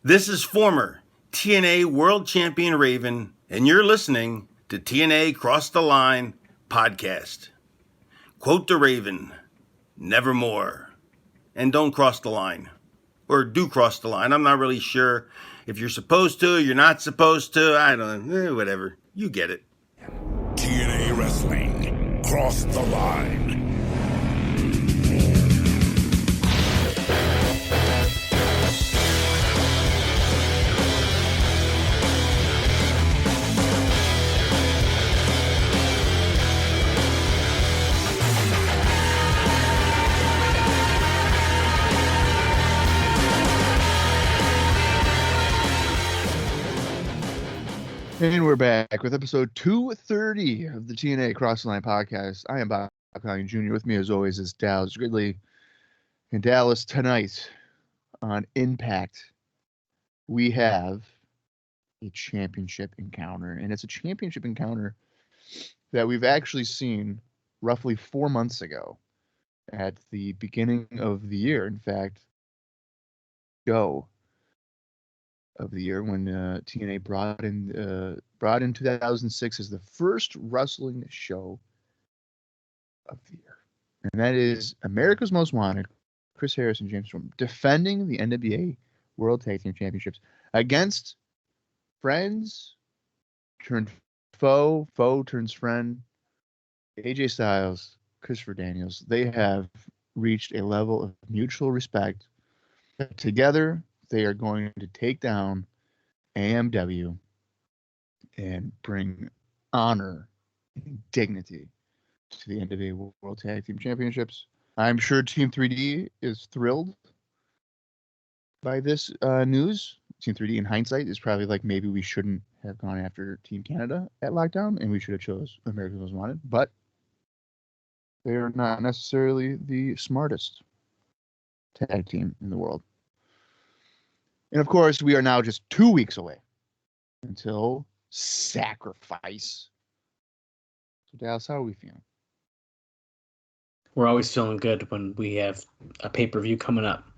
This is former TNA World Champion Raven, and you're listening to TNA Cross the Line podcast. Quote the Raven, nevermore. And don't cross the line. Or do cross the line. I'm not really sure if you're supposed to, you're not supposed to. I don't know. Whatever. You get it. TNA Wrestling. Cross the line. And we're back with episode 230 of the TNA Cross the Line podcast. I am Colling Jr. With me, as always, is Dallas Gridley. In Dallas tonight on iMPACT, we have a championship encounter. And it's a championship encounter that we've actually seen roughly 4 months ago at the beginning of the year. In fact, of the year when TNA brought in 2006 as the first wrestling show of the year, and that is America's Most Wanted, Chris Harris and James Storm defending the NWA World Tag Team Championships against friends turned foe, foe turns friend, AJ Styles, Christopher Daniels. They have reached a level of mutual respect. Together, they are going to take down AMW and bring honor and dignity to the NWA World Tag Team Championships. I'm sure Team 3D is thrilled by this news. Team 3D, in hindsight, is probably like, maybe we shouldn't have gone after Team Canada at Lockdown, and we should have chose America's Most Wanted. But they are not necessarily the smartest tag team in the world. And of course, we are now just 2 weeks away until Sacrifice. So, Dallas, how are we feeling? We're always feeling good when we have a pay-per-view coming up,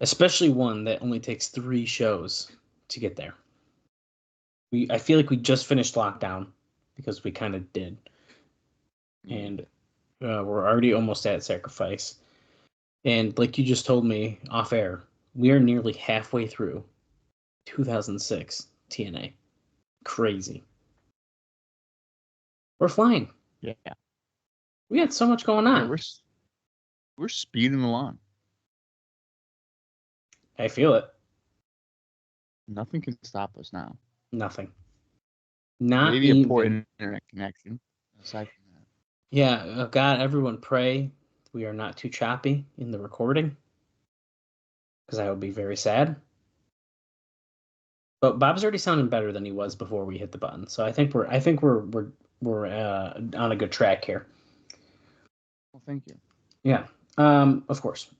especially one that only takes 3 shows to get there. I feel like we just finished Lockdown because we kind of did. And we're already almost at Sacrifice. And like you just told me off air, we are nearly halfway through 2006 TNA. Crazy. We're flying. Yeah. We had so much going on. Yeah, we're speeding along. I feel it. Nothing can stop us now. Nothing. Not maybe even a poor internet connection. Aside from that. Yeah, God, everyone pray we are not too choppy in the recording, because I would be very sad. But Bob's already sounding better than he was before we hit the button, so I think we're on a good track here. Well, thank you. Yeah, of course.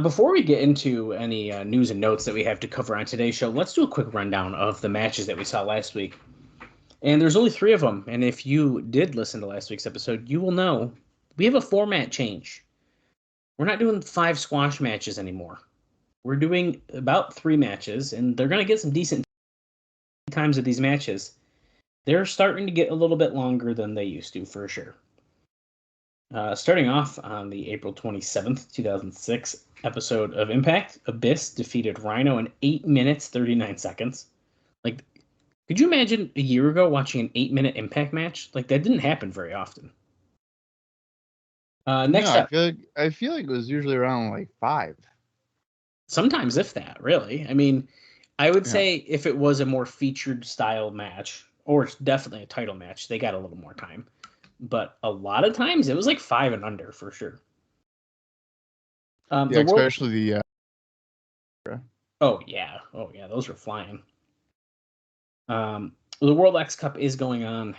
Before we get into any news and notes that we have to cover on today's show, let's do a quick rundown of the matches that we saw last week. And there's only 3 of them, and if you did listen to last week's episode, you will know we have a format change. We're not doing 5 squash matches anymore. We're doing about 3 matches, and they're going to get some decent times of these matches. They're starting to get a little bit longer than they used to, for sure. Starting off on the April 27th, 2006 episode of iMPACT, Abyss defeated Rhino in 8 minutes, 39 seconds. Like, could you imagine a year ago watching an 8-minute iMPACT match? Like, that didn't happen very often. Next up, I feel like it was usually around like 5. Sometimes, if that, really. I mean, I would say if it was a more featured style match, or it's definitely a title match, they got a little more time. But a lot of times, it was like 5 and under, for sure. Especially the... Oh, yeah, those were flying. The World X Cup is going on,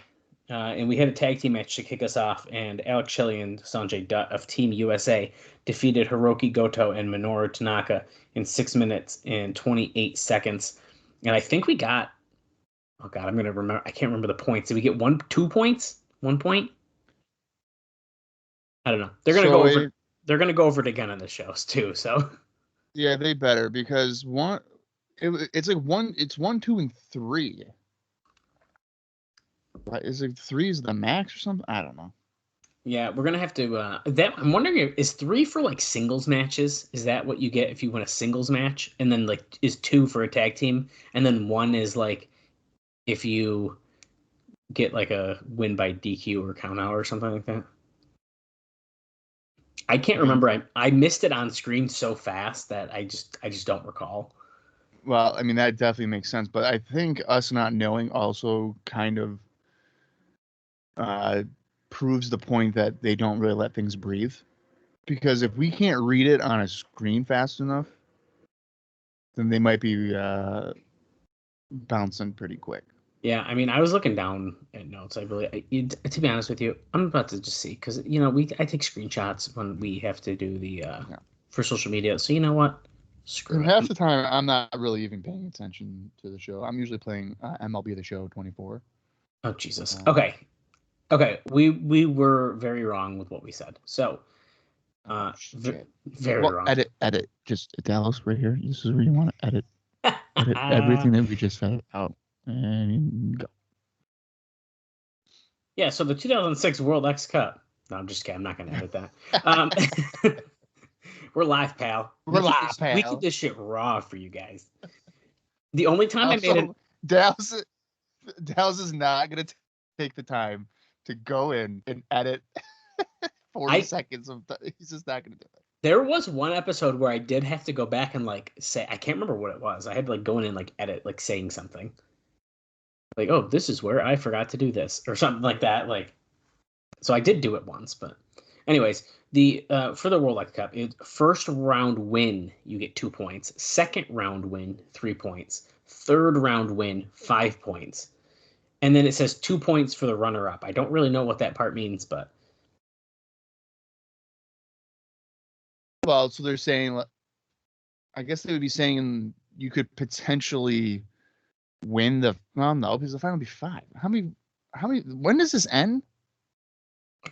and we had a tag team match to kick us off, and Alex Shelley and Sanjay Dutt of Team USA defeated Hiroki Goto and Minoru Tanaka in 6 minutes and 28 seconds. And I think we got, oh God, I'm going to remember, I can't remember the points. Did we get 2 points? 1 point? I don't know. They're going to go over. They're going to go over it again on the shows too. So yeah, they better, because It's like one. It's 1, 2, and 3. Right? Is it 3 is the max or something? I don't know. Yeah, we're gonna have to. I'm wondering, is 3 for like singles matches? Is that what you get if you win a singles match? And then like is 2 for a tag team, and then 1 is like if you get like a win by DQ or count out or something like that. I can't remember. I missed it on screen so fast that I just don't recall. Well, I mean, that definitely makes sense, but I think us not knowing also kind of proves the point that they don't really let things breathe. Because if we can't read it on a screen fast enough, then they might be bouncing pretty quick. Yeah, I mean, I was looking down at notes. To be honest with you, I'm about to just see because I take screenshots when we have to do the for social media. So you know what? Screw it. Half the time, I'm not really even paying attention to the show. I'm usually playing MLB The Show 24. Oh Jesus. Okay. We were very wrong with what we said. So, very wrong. Edit. Just Dallas right here. This is where you want to edit everything that we just said out and go. Yeah. So the 2006 World X Cup. No, I'm just kidding. I'm not going to edit that. We're live, pal. We keep this shit raw for you guys. The only time also, I made it. Dallas is not going to take the time to go in and edit 40 seconds of. He's just not going to do it. There was one episode where I did have to go back and like say, I can't remember what it was. I had to like go in and like edit, like saying something. Like, oh, this is where I forgot to do this or something like that. Like, so I did do it once, but anyways, the for the World X Cup, first round win, you get 2 points. Second round win, 3 points. Third round win, 5 points. And then it says 2 points for the runner-up. I don't really know what that part means, but. Well, so they're saying, I guess they would be saying you could potentially win the. Well, no, because the final would be 5. How many? When does this end?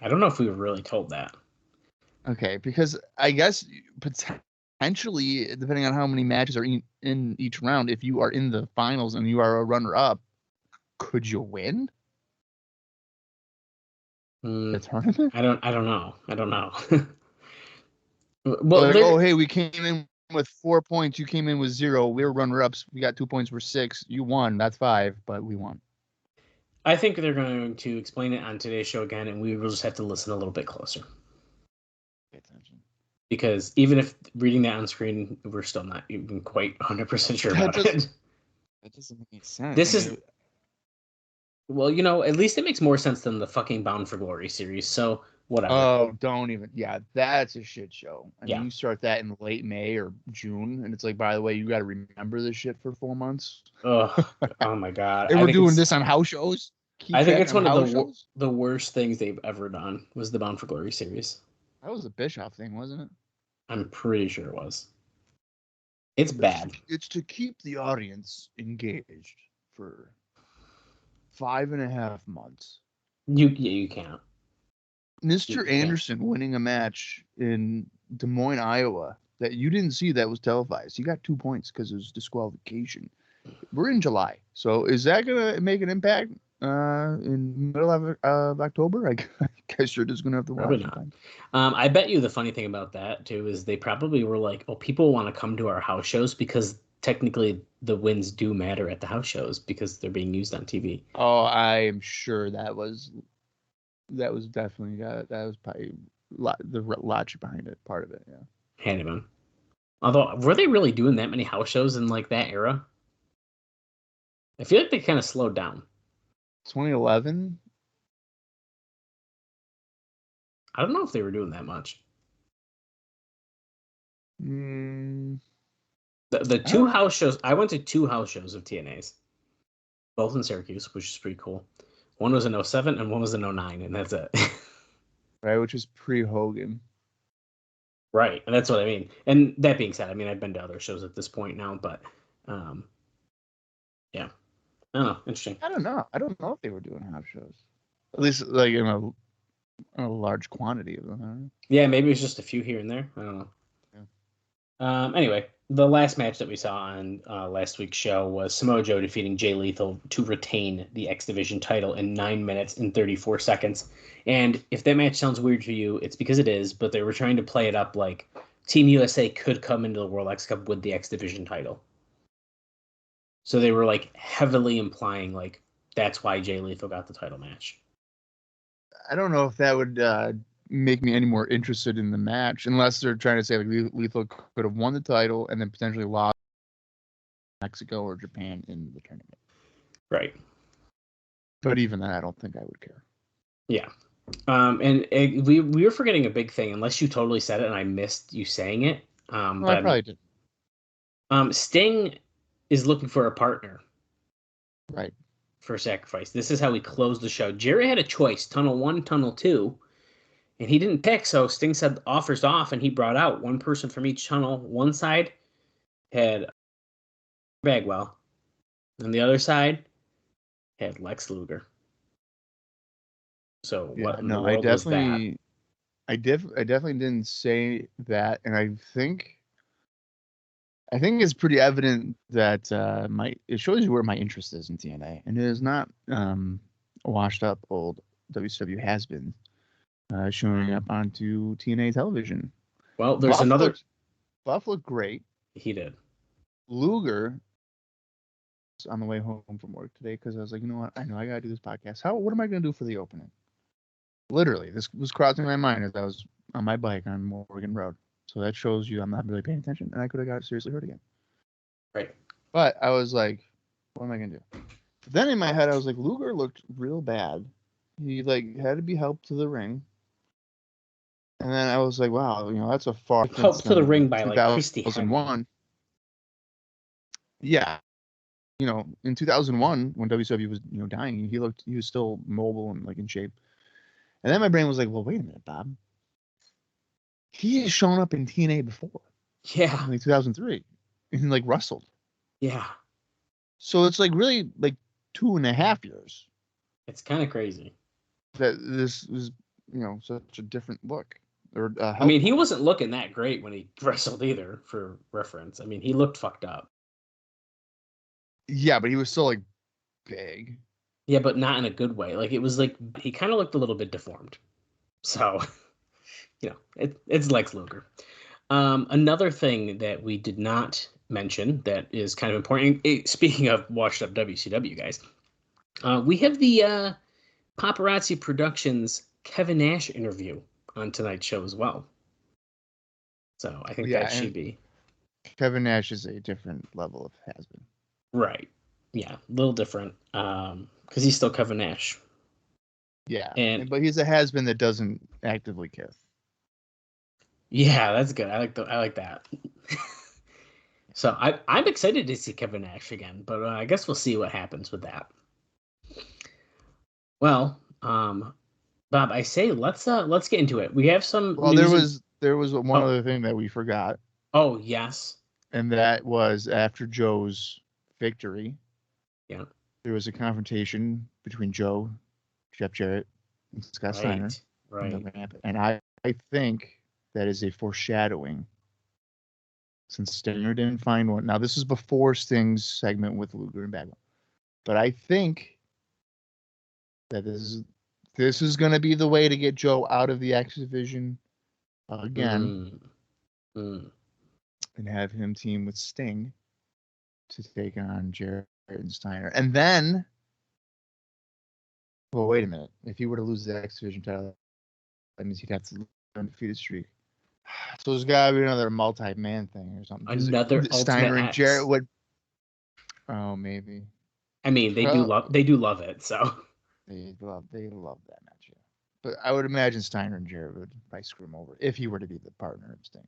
I don't know if we were really told that. Okay, because I guess potentially, depending on how many matches are in each round, if you are in the finals and you are a runner-up, could you win the tournament? I don't know. Well, like, oh, hey, we came in with 4 points. You came in with 0. We're runner-ups. We got 2 points. We're 6. You won. That's 5, but we won. I think they're going to explain it on today's show again, and we will just have to listen a little bit closer. Pay attention. Because even if reading that on screen, we're still not even quite 100% sure about it. That doesn't make sense. This is... Well, at least it makes more sense than the fucking Bound for Glory series, so whatever. Oh, don't even. Yeah, that's a shit show. And yeah. You start that in late May or June, and it's like, by the way, you got to remember this shit for 4 months. Oh my God. And we're doing this on house shows? I think it's one of the worst things they've ever done was the Bound for Glory series. That was a Bischoff thing, wasn't it? I'm pretty sure it was. It's bad. It's to keep the audience engaged for 5.5 months. You can't. Mr. Anderson winning a match in Des Moines, Iowa that you didn't see that was televised. He got 2 points because it was disqualification. We're in July. So is that going to make an impact in middle of October? I guess you're just going to have to watch. Probably not. I bet you the funny thing about that, too, is they probably were like, oh, people want to come to our house shows because technically the wins do matter at the house shows because they're being used on TV. Oh, I am sure that was definitely that was probably the logic behind it, part of it. Yeah. Handyman. Although, were they really doing that many house shows in like that era? I feel like they kind of slowed down. 2011. I don't know if they were doing that much. The 2 house shows. I went to 2 house shows of TNA's, both in Syracuse, which is pretty cool. One was in 2007 and one was in 2009, and that's it. Right, which is pre-Hogan. Right, and that's what I mean. And that being said, I mean, I've been to other shows at this point now, but yeah. I don't know. Interesting. I don't know if they were doing house shows. At least like in a large quantity of them. Yeah, maybe it's just a few here and there. I don't know. Anyway, the last match that we saw on last week's show was Samoa Joe defeating Jay Lethal to retain the X Division title in 9 minutes and 34 seconds. And if that match sounds weird to you, it's because it is, but they were trying to play it up like Team USA could come into the World X Cup with the X Division title. So they were like heavily implying like that's why Jay Lethal got the title match. I don't know if that would make me any more interested in the match, unless they're trying to say like Lethal could have won the title and then potentially lost Mexico or Japan in the tournament. Right. But even then, I don't think I would care. Yeah. We were forgetting a big thing, unless you totally said it and I missed you saying it. Well, I probably did. Sting is looking for a partner. Right. For Sacrifice. This is how we closed the show. Jerry had a choice, Tunnel 1, Tunnel 2, and he didn't pick, so Sting said offers off, and he brought out one person from each tunnel. One side had Bagwell, and the other side had Lex Luger. So what in the world was that? I definitely didn't say that, and I think it's pretty evident that it shows you where my interest is in TNA, and it is not a washed up old WCW has been showing up onto TNA television. Well, there's another. Buff looked great. He did. Luger was on the way home from work today because I was like, you know what? I know I gotta do this podcast. What am I gonna do for the opening? Literally, this was crossing my mind as I was on my bike on Morgan Road. So that shows you I'm not really paying attention, and I could have got seriously hurt again. Right. But I was like, what am I going to do? But then in my head, I was like, Luger looked real bad. He had to be helped to the ring. And then I was like, wow, that's a far helped to the ring by like Christy 2001. Yeah. In 2001, when WCW was, dying, he was still mobile and like in shape. And then my brain was like, well, wait a minute, Bob. He has shown up in TNA before. Yeah. In like 2003. And like wrestled. Yeah. So it's like really like 2.5 years. It's kind of crazy. That this is, such a different look. I mean, he wasn't looking that great when he wrestled either, for reference. I mean, he looked fucked up. Yeah, but he was still like big. Yeah, but not in a good way. Like it was like he kind of looked a little bit deformed. So, it's Lex Luger. Another thing that we did not mention that is kind of important. Speaking of washed up WCW guys, we have the Paparazzi Productions Kevin Nash interview on tonight's show as well. So I think that should be. Kevin Nash is a different level of has-been. Right. Yeah, a little different. Because he's still Kevin Nash. Yeah, but he's a has-been that doesn't actively kiss. Yeah, that's good. I like that. So I'm excited to see Kevin Nash again, but I guess we'll see what happens with that. Well, Bob, I say let's get into it. We have some. Well, there was one other thing that we forgot. Oh yes. And that was after Joe's victory. Yeah. There was a confrontation between Joe, Jeff Jarrett, and Scott Steiner. Right. On the ramp. And I think that is a foreshadowing. Since Stinger didn't find one. Now, this is before Sting's segment with Luger and Bagwell. But I think that this is going to be the way to get Joe out of the X Division again. And have him team with Sting to take on Jarrett and Steiner. And then, well, wait a minute. If he were to lose the X Division title, that means he'd have to lose an undefeated streak. So there's got to be another multi-man thing or something. Another Steiner and X. Jarrett would. Oh, maybe. I mean, they do love it. So they love that match. Yeah. But I would imagine Steiner and Jarrett would probably screw him over if he were to be the partner of Sting.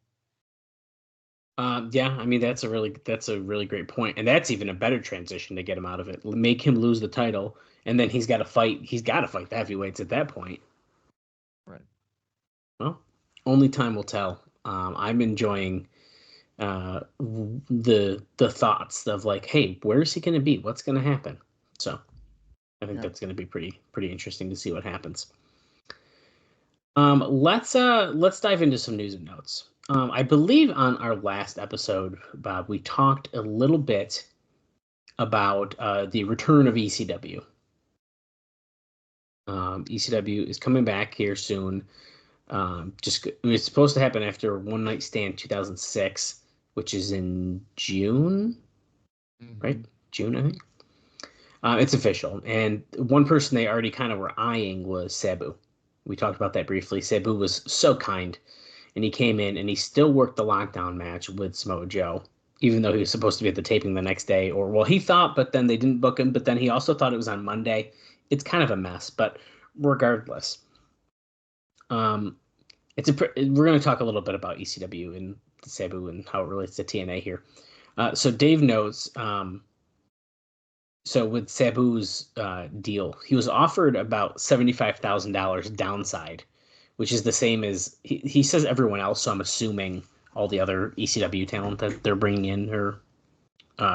Yeah, I mean that's a really great point, and that's even a better transition to get him out of it. Make him lose the title, and then he's got to fight the heavyweights at that point. Right. Well, only time will tell. I'm enjoying the thoughts of like, hey, where is he going to be? What's going to happen? So I think that's going to be pretty interesting to see what happens. Let's dive into some news and notes. I believe on our last episode, Bob, we talked a little bit about the return of ECW. ECW is coming back here soon. It was supposed to happen after One Night Stand 2006, which is in June, right? June, I think. It's official. And one person they already kind of were eyeing was Sabu. We talked about that briefly. Sabu was so kind, and he came in and he still worked the lockdown match with Samoa Joe, even though he was supposed to be at the taping the next day. Or, well, he thought, but then they didn't book him. But then he also thought it was on Monday. It's kind of a mess, but regardless, we're going to talk a little bit about ECW and Sabu and how it relates to TNA here. So Dave knows. So with Sabu's deal, he was offered about $75,000 downside, which is the same as he says everyone else. So I'm assuming all the other ECW talent that they're bringing in or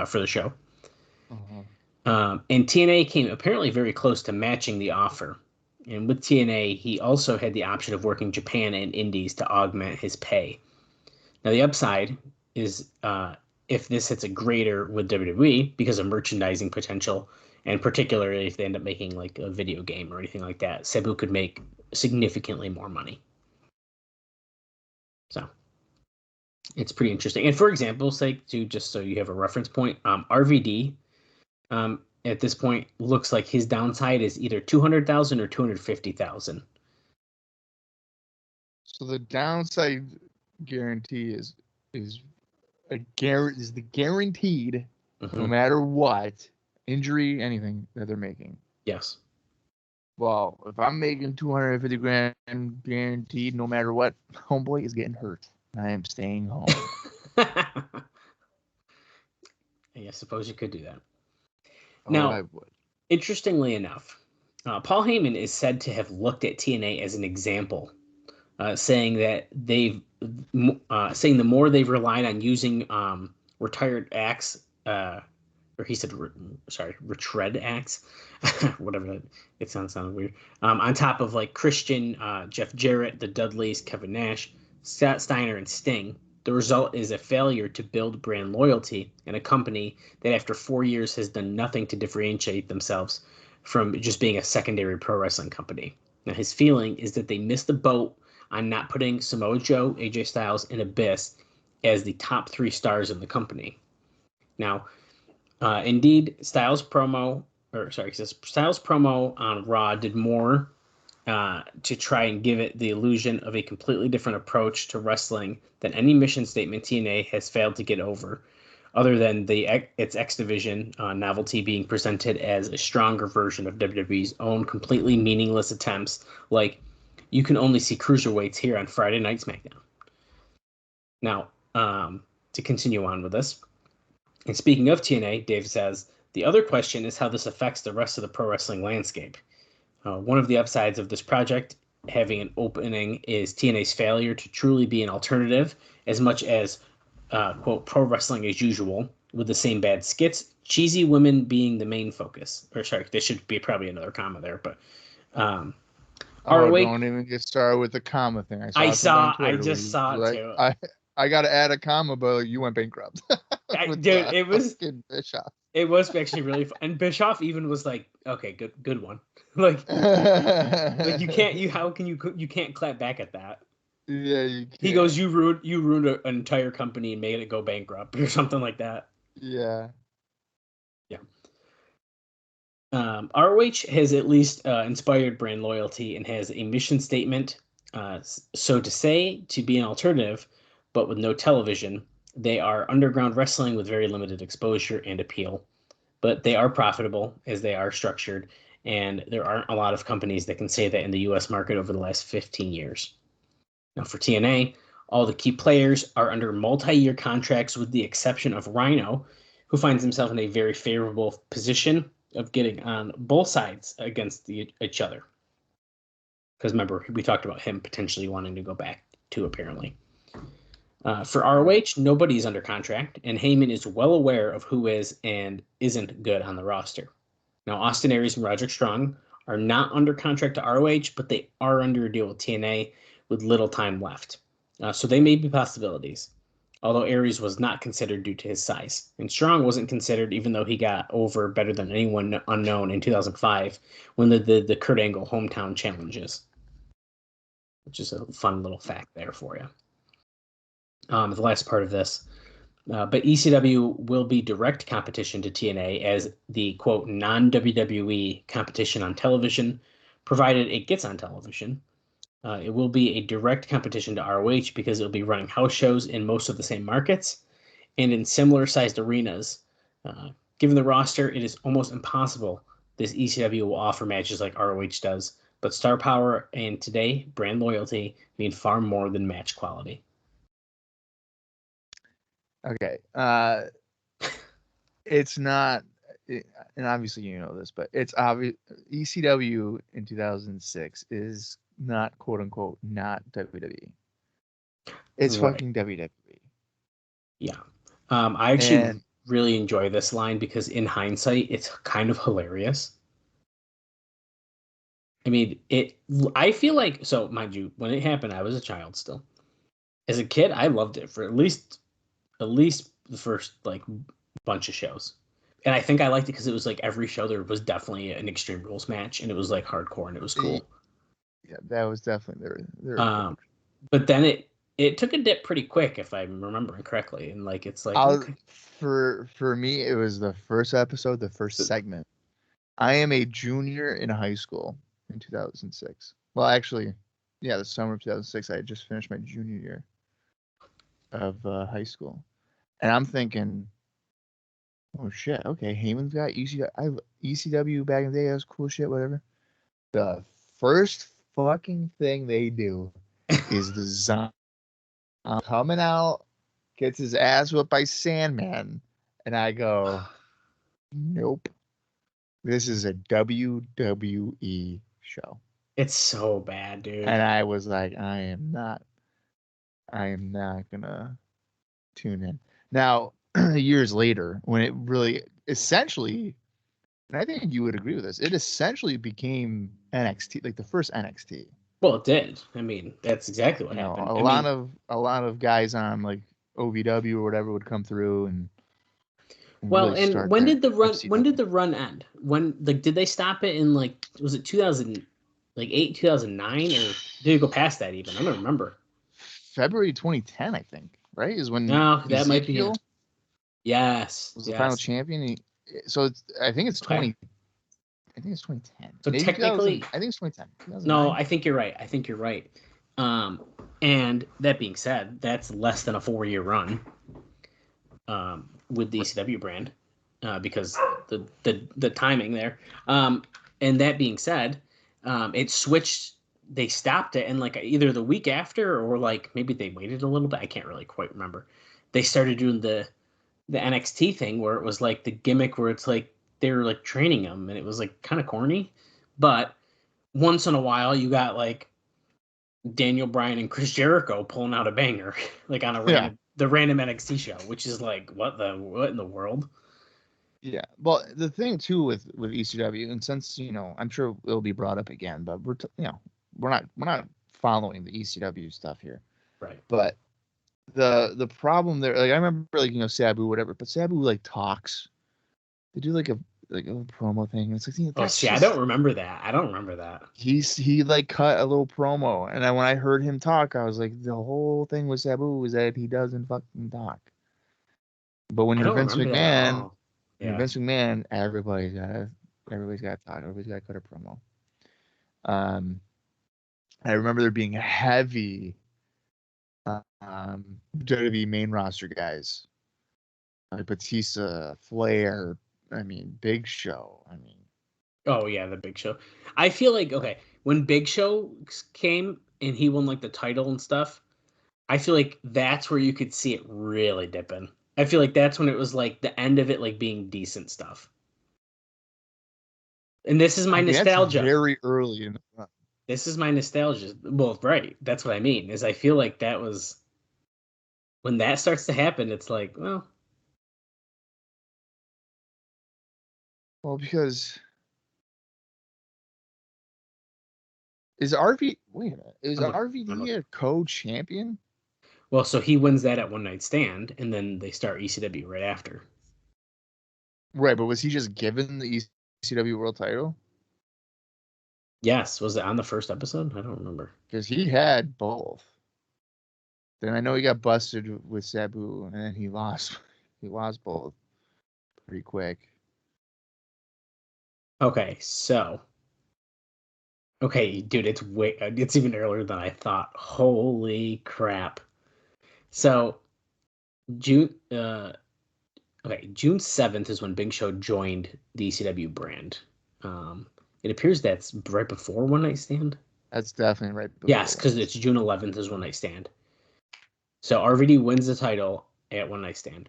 for the show. And TNA came apparently very close to matching the offer. And with TNA, he also had the option of working Japan and Indies to augment his pay. Now, the upside is if this hits a greater with WWE because of merchandising potential, and particularly if they end up making like a video game or anything like that, Sabu could make significantly more money. So it's pretty interesting. And for example's sake, too, just so you have a reference point, RVD at this point looks like his downside is either $200,000 or $250,000. So the downside guarantee is the guaranteed, no matter what, injury, anything that they're making. Yes. Well, if I'm making $250,000 guaranteed, no matter what, homeboy is getting hurt. I am staying home. I suppose you could do that. Oh, Now, I would. Interestingly enough, Paul Heyman is said to have looked at TNA as an example, saying that saying the more they've relied on using retired acts, or he said, retread acts, whatever. It sounds weird. On top of like Christian, Jeff Jarrett, the Dudleys, Kevin Nash, Scott Steiner, and Sting. The result is a failure to build brand loyalty in a company that after 4 years has done nothing to differentiate themselves from just being a secondary pro wrestling company. Now, his feeling is that they missed the boat on not putting Samoa Joe, AJ Styles, and Abyss as the top 3 stars in the company. Now, indeed, Styles promo on Raw did more to try and give it the illusion of a completely different approach to wrestling than any mission statement TNA has failed to get over, other than its X Division novelty being presented as a stronger version of WWE's own completely meaningless attempts, like you can only see cruiserweights here on Friday Night SmackDown. Now, to continue on with this, and speaking of TNA, Dave says, the other question is how this affects the rest of the pro wrestling landscape. One of the upsides of this project having an opening is TNA's failure to truly be an alternative as much as, quote, pro wrestling as usual, with the same bad skits, cheesy women being the main focus. Or sorry, there should be probably another comma there, but don't even get started with the comma thing. I just saw it too. I got to add a comma, but you went bankrupt. Dude, it was Bischoff. It was actually really fun. And Bischoff even was like, okay, good one. like you can't clap back at that. Yeah, you can't. He goes, you ruined an entire company and made it go bankrupt or something like that. Yeah. ROH has at least inspired brand loyalty and has a mission statement, so to say, to be an alternative, but with no television. They are underground wrestling with very limited exposure and appeal, but they are profitable as they are structured, and there aren't a lot of companies that can say that in the U.S. market over the last 15 years. Now, for TNA, all the key players are under multi-year contracts with the exception of Rhino, who finds himself in a very favorable position of getting on both sides against each other. Because remember, we talked about him potentially wanting to go back too, apparently. For ROH, nobody's under contract, and Heyman is well aware of who is and isn't good on the roster. Now, Austin Aries and Roderick Strong are not under contract to ROH, but they are under a deal with TNA with little time left. So they may be possibilities. Although Aries was not considered due to his size. And Strong wasn't considered even though he got over better than anyone unknown in 2005 when the Kurt Angle hometown challenges. Which is a fun little fact there for you. The last part of this. But ECW will be direct competition to TNA as the, quote, non-WWE competition on television, provided it gets on television. It will be a direct competition to ROH because it'll be running house shows in most of the same markets and in similar sized arenas. Given the roster, it is almost impossible this ECW will offer matches like ROH does, but star power and today brand loyalty mean far more than match quality. Okay. It's not, and obviously you know this, but it's obvious ECW in 2006 is not, quote unquote, not WWE. It's Right. fucking WWE. Yeah. I actually really enjoy this line because in hindsight, it's kind of hilarious. I mean, I feel like, so mind you, when it happened, I was a child still. As a kid, I loved it for at least the first like bunch of shows. And I think I liked it because it was like every show there was definitely an Extreme Rules match and it was like hardcore and it was cool. Yeah, that was definitely their but then it took a dip pretty quick if I'm remembering correctly. And like it's like okay. For me, it was the first episode, the first segment. I am a junior in high school in 2006. Well, actually, yeah, the summer of 2006, I had just finished my junior year of high school. And I'm thinking, oh shit, okay, Heyman's got ECW back in the day, that was cool shit, whatever. The first fucking thing they do is the zombie coming out, gets his ass whipped by Sandman, and I go, nope, this is a WWE show. It's so bad, dude. And I was like, I am not gonna tune in. Now, years later, when it really essentially, and I think you would agree with this, it essentially became NXT, like the first NXT. Well, it did. I mean, that's exactly what happened. A lot of guys on like OVW or whatever would come through and well, really and when did the run end? When like did they stop it in like was it 2000 like 2009 or did it go past that even? I don't remember. February 2010, I think, right? Is when no, that might be it. Yes. Was the final champion. So I think it's 20. I think it's 2010. So maybe technically, I think it's 2010. No, I think you're right. And that being said, that's less than a 4-year run with the ECW brand because the timing there. And that being said, it switched. They stopped it, and like either the week after or like maybe they waited a little bit. I can't really quite remember. They started doing the NXT thing where it was like the gimmick where it's like they were like training them and it was like kind of corny, but once in a while you got like Daniel Bryan and Chris Jericho pulling out a banger like on the random NXT show, which is like what in the world? Yeah. Well, the thing too with ECW, and since I'm sure it'll be brought up again, but we're not following the ECW stuff here, right? But the problem there, like I remember, like Sabu, whatever, but Sabu like talks. They do like a promo thing. And it's like, I don't remember that. He like cut a little promo, and when I heard him talk, I was like, the whole thing with Sabu was that he doesn't fucking talk. But when you're Vince McMahon, everybody's got to talk. Everybody's got to cut a promo. I remember there being heavy WWE main roster guys like Batista, Flair. I mean, Big Show. Oh yeah, the Big Show. I feel like when Big Show came and he won like the title and stuff, I feel like that's where you could see it really dipping. I feel like that's when it was like the end of it, like being decent stuff. And this is my nostalgia. That's very early in the run. This is my nostalgia. Well, right. That's what I mean. Is I feel like that was when that starts to happen. It's like, well, because is RVD a co-champion? Well, so he wins that at One Night Stand, and then they start ECW right after. Right, but was he just given the ECW world title? Yes, was it on the first episode? I don't remember. Because he had both. Then I know he got busted with Sabu, and then he lost. He lost both pretty quick. Okay, so. Okay, dude, it's even earlier than I thought. Holy crap. So, June June 7th is when Big Show joined the ECW brand. It appears that's right before One Night Stand. That's definitely right before. Yes, because it's June 11th is One Night Stand. So RVD wins the title at One Night Stand.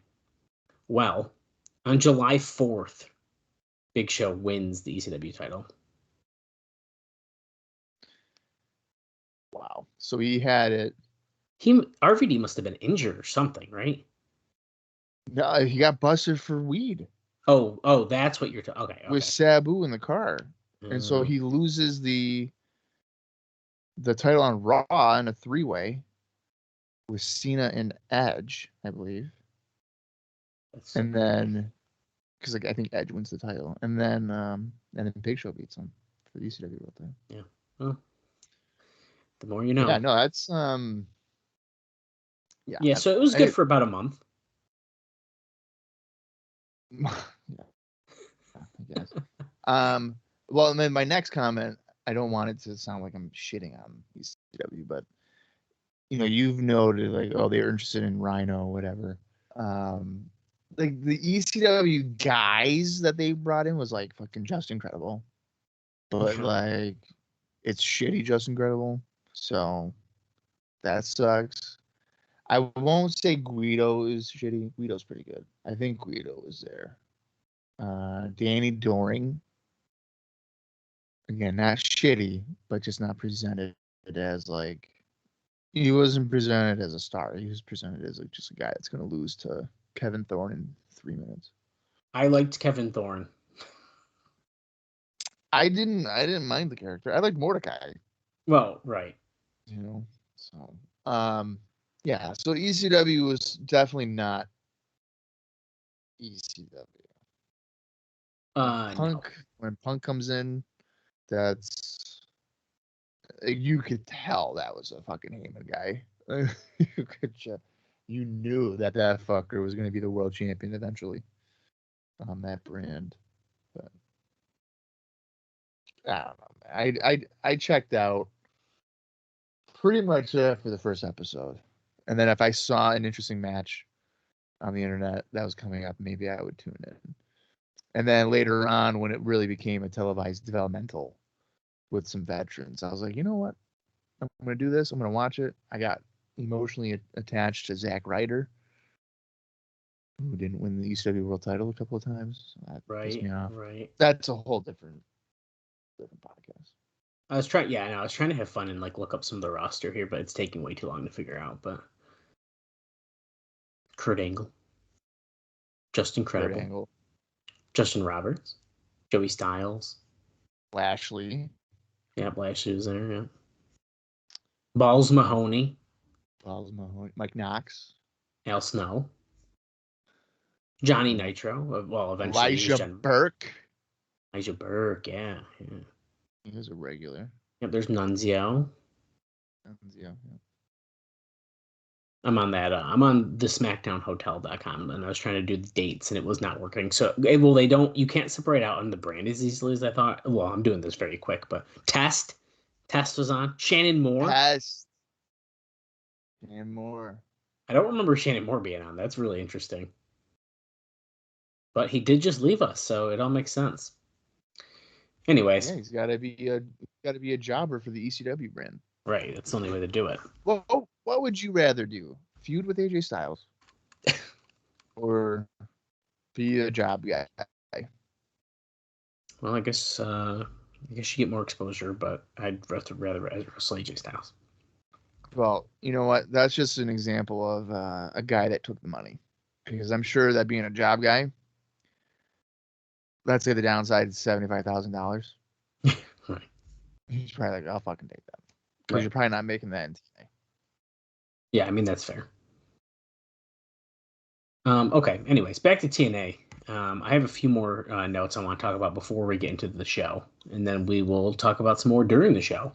Well, on July 4th, Big Show wins the ECW title. Wow. So he had it. RVD must have been injured or something, right? No, he got busted for weed. Oh, that's what you're talking. Okay. With Sabu in the car, and so Mm. he loses the title on Raw in a 3-way with Cena and Edge, I believe. And then, because I think Edge wins the title, and then Big Show beats him for the ECW world title. Yeah. Well, the more you know. Yeah, no, that's yeah. Yeah, so it was good for about a month. Yeah, I guess. Well, and then my next comment, I don't want it to sound like I'm shitting on ECW, but you've noted like, oh, they're interested in Rhino, whatever. Like the ECW guys that they brought in was like fucking just incredible, but like it's shitty, just incredible. So that sucks. I won't say Guido is shitty. Guido's pretty good. I think Guido is there. Danny Doring. Again, not shitty, but just not presented as like he wasn't presented as a star. He was presented as like just a guy that's gonna lose to Kevin Thorne in 3 minutes. I liked Kevin Thorne. I didn't mind the character. I liked Mordecai. Well, right. So yeah, so ECW was definitely not ECW. Punk, No. when Punk comes in, that's you could tell that was a fucking Heyman guy. You knew that fucker was going to be the world champion eventually on that brand. But I don't know, man. I checked out pretty much after the first episode, and then if I saw an interesting match on the internet that was coming up, maybe I would tune in. And then later on, when it really became a televised developmental with some veterans, I was like, you know what? I'm going to do this. I'm going to watch it. I got emotionally attached to Zack Ryder, who didn't win the ECW world title a couple of times. So that pissed me off. Right. That's a whole different podcast. I was trying to have fun and like look up some of the roster here, but it's taking way too long to figure out. But Kurt Angle, Just Incredible, Justin Roberts, Joey Styles, Lashley. Yeah, Lashley was there. Yeah. Balls Mahoney, Mike Knox, Al Snow, Johnny Nitro. Well, eventually Elijah Burke. Elijah Burke, yeah. He was a regular. Yep, there's Nunzio. Yeah. I'm on that. I'm on the SmackDownHotel.com, and I was trying to do the dates, and it was not working. So, well, you can't separate out on the brand as easily as I thought. Well, I'm doing this very quick, but Test was on. Shannon Moore. Shannon Moore. I don't remember Shannon Moore being on. That's really interesting. But he did just leave us, so it all makes sense. Anyways, yeah, he's got to be a jobber for the ECW brand. Right, that's the only way to do it. Well, what would you rather do? Feud with AJ Styles, or be a job guy? Well, I guess you get more exposure, but I'd rather wrestle AJ Styles. Well, you know what? That's just an example of a guy that took the money, because I'm sure that being a job guy, let's say the downside is $75,000. Right. He's probably like, I'll fucking take that. Because you're probably not making that in TNA. Yeah, I mean, that's fair. Okay, anyways, back to TNA. I have a few more notes I want to talk about before we get into the show, and then we will talk about some more during the show.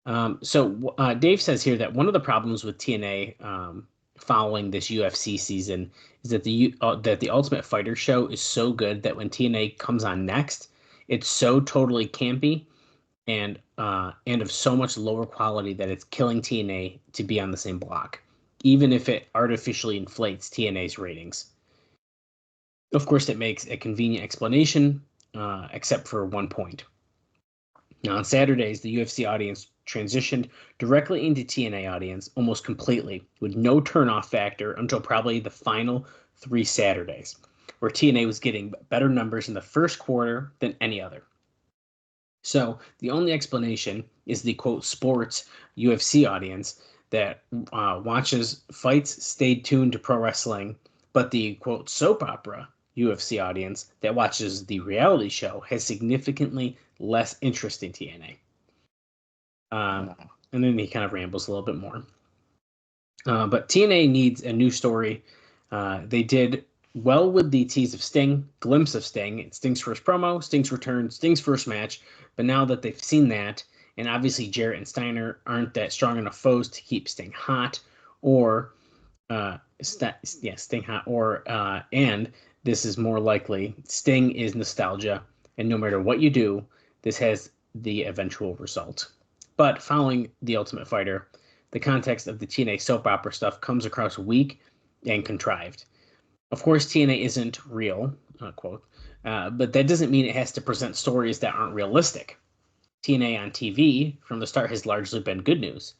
Dave says here that one of the problems with TNA following this UFC season is that the Ultimate Fighter show is so good that when TNA comes on next, it's so totally campy and of so much lower quality that it's killing TNA to be on the same block, even if it artificially inflates TNA's ratings. Of course, it makes a convenient explanation, except for one point. Now, on Saturdays, the UFC audience transitioned directly into TNA audience almost completely, with no turnoff factor until probably the final 3 Saturdays, where TNA was getting better numbers in the first quarter than any other. So the only explanation is the quote sports UFC audience that watches fights stayed tuned to pro wrestling, but the quote soap opera UFC audience that watches the reality show has significantly less interest in TNA. And then he kind of rambles a little bit more. But TNA needs a new story. They did well with the tease of Sting, glimpse of Sting, Sting's first promo, Sting's return, Sting's first match. But now that they've seen that, and obviously Jarrett and Steiner aren't that strong enough foes to keep Sting hot, or Sting hot, and this is more likely, Sting is nostalgia, and no matter what you do, this has the eventual result. But following The Ultimate Fighter, the context of the TNA soap opera stuff comes across weak and contrived. Of course, TNA isn't real, unquote, but that doesn't mean it has to present stories that aren't realistic. TNA on TV from the start has largely been good news.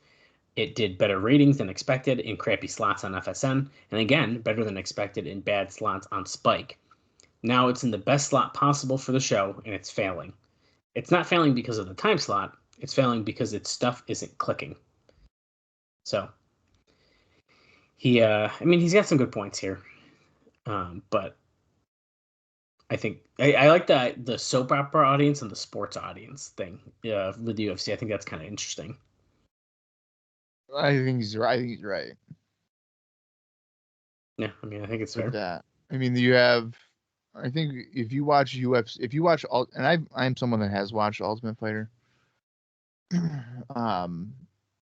It did better ratings than expected in crappy slots on FSN, and again, better than expected in bad slots on Spike. Now it's in the best slot possible for the show, and it's failing. It's not failing because of the time slot, it's failing because its stuff isn't clicking. So, he's got some good points here. But I think I like the soap opera audience and the sports audience thing with the UFC. I think that's kind of interesting. I think he's right. Yeah, I mean, I think it's fair. That. I mean, I think if you watch UFC, and I'm someone that has watched Ultimate Fighter.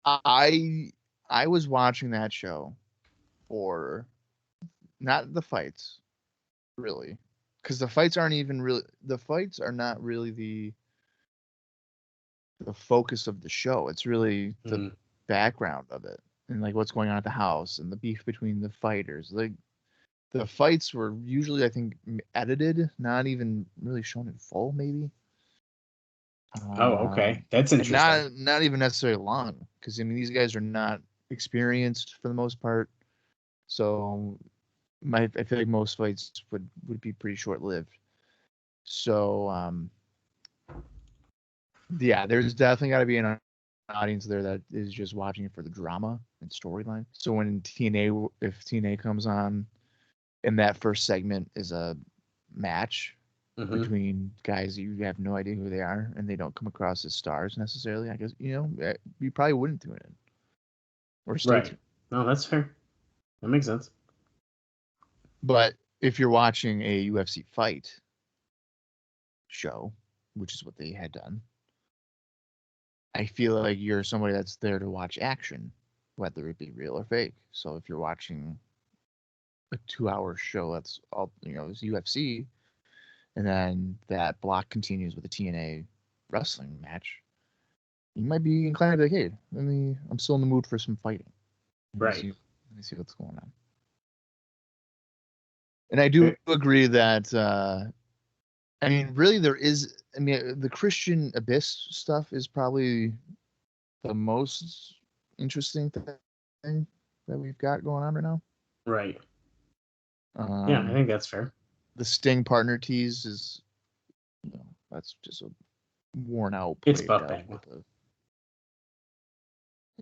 I was watching that show for not the fights, really, because the fights are not really the focus of the show. It's really the background of it and like what's going on at the house and the beef between the fighters. Like the fights were usually, I think, edited, not even really shown in full, maybe. Okay, that's interesting. Not even necessarily long, because I mean these guys are not experienced for the most part, so I feel like most fights would be pretty short lived. So yeah, there's definitely got to be an audience there that is just watching it for the drama and storyline. So when if TNA comes on, and that first segment is a match between guys you have no idea who they are and they don't come across as stars necessarily, I guess you probably wouldn't tune in or stay tuned. No, that's fair. That makes sense. But if you're watching a UFC fight show, which is what they had done, I feel like you're somebody that's there to watch action, whether it be real or fake. So if you're watching a 2-hour show that's all it's UFC, and then that block continues with a TNA wrestling match, you might be inclined to be like, hey, I'm still in the mood for some fighting. Let me see what's going on. And I do agree that really the Christian Abyss stuff is probably the most interesting thing that we've got going on right now. Right. Yeah, I think that's fair. The Sting partner tease is, that's just a worn out. It's Buff Bagwell.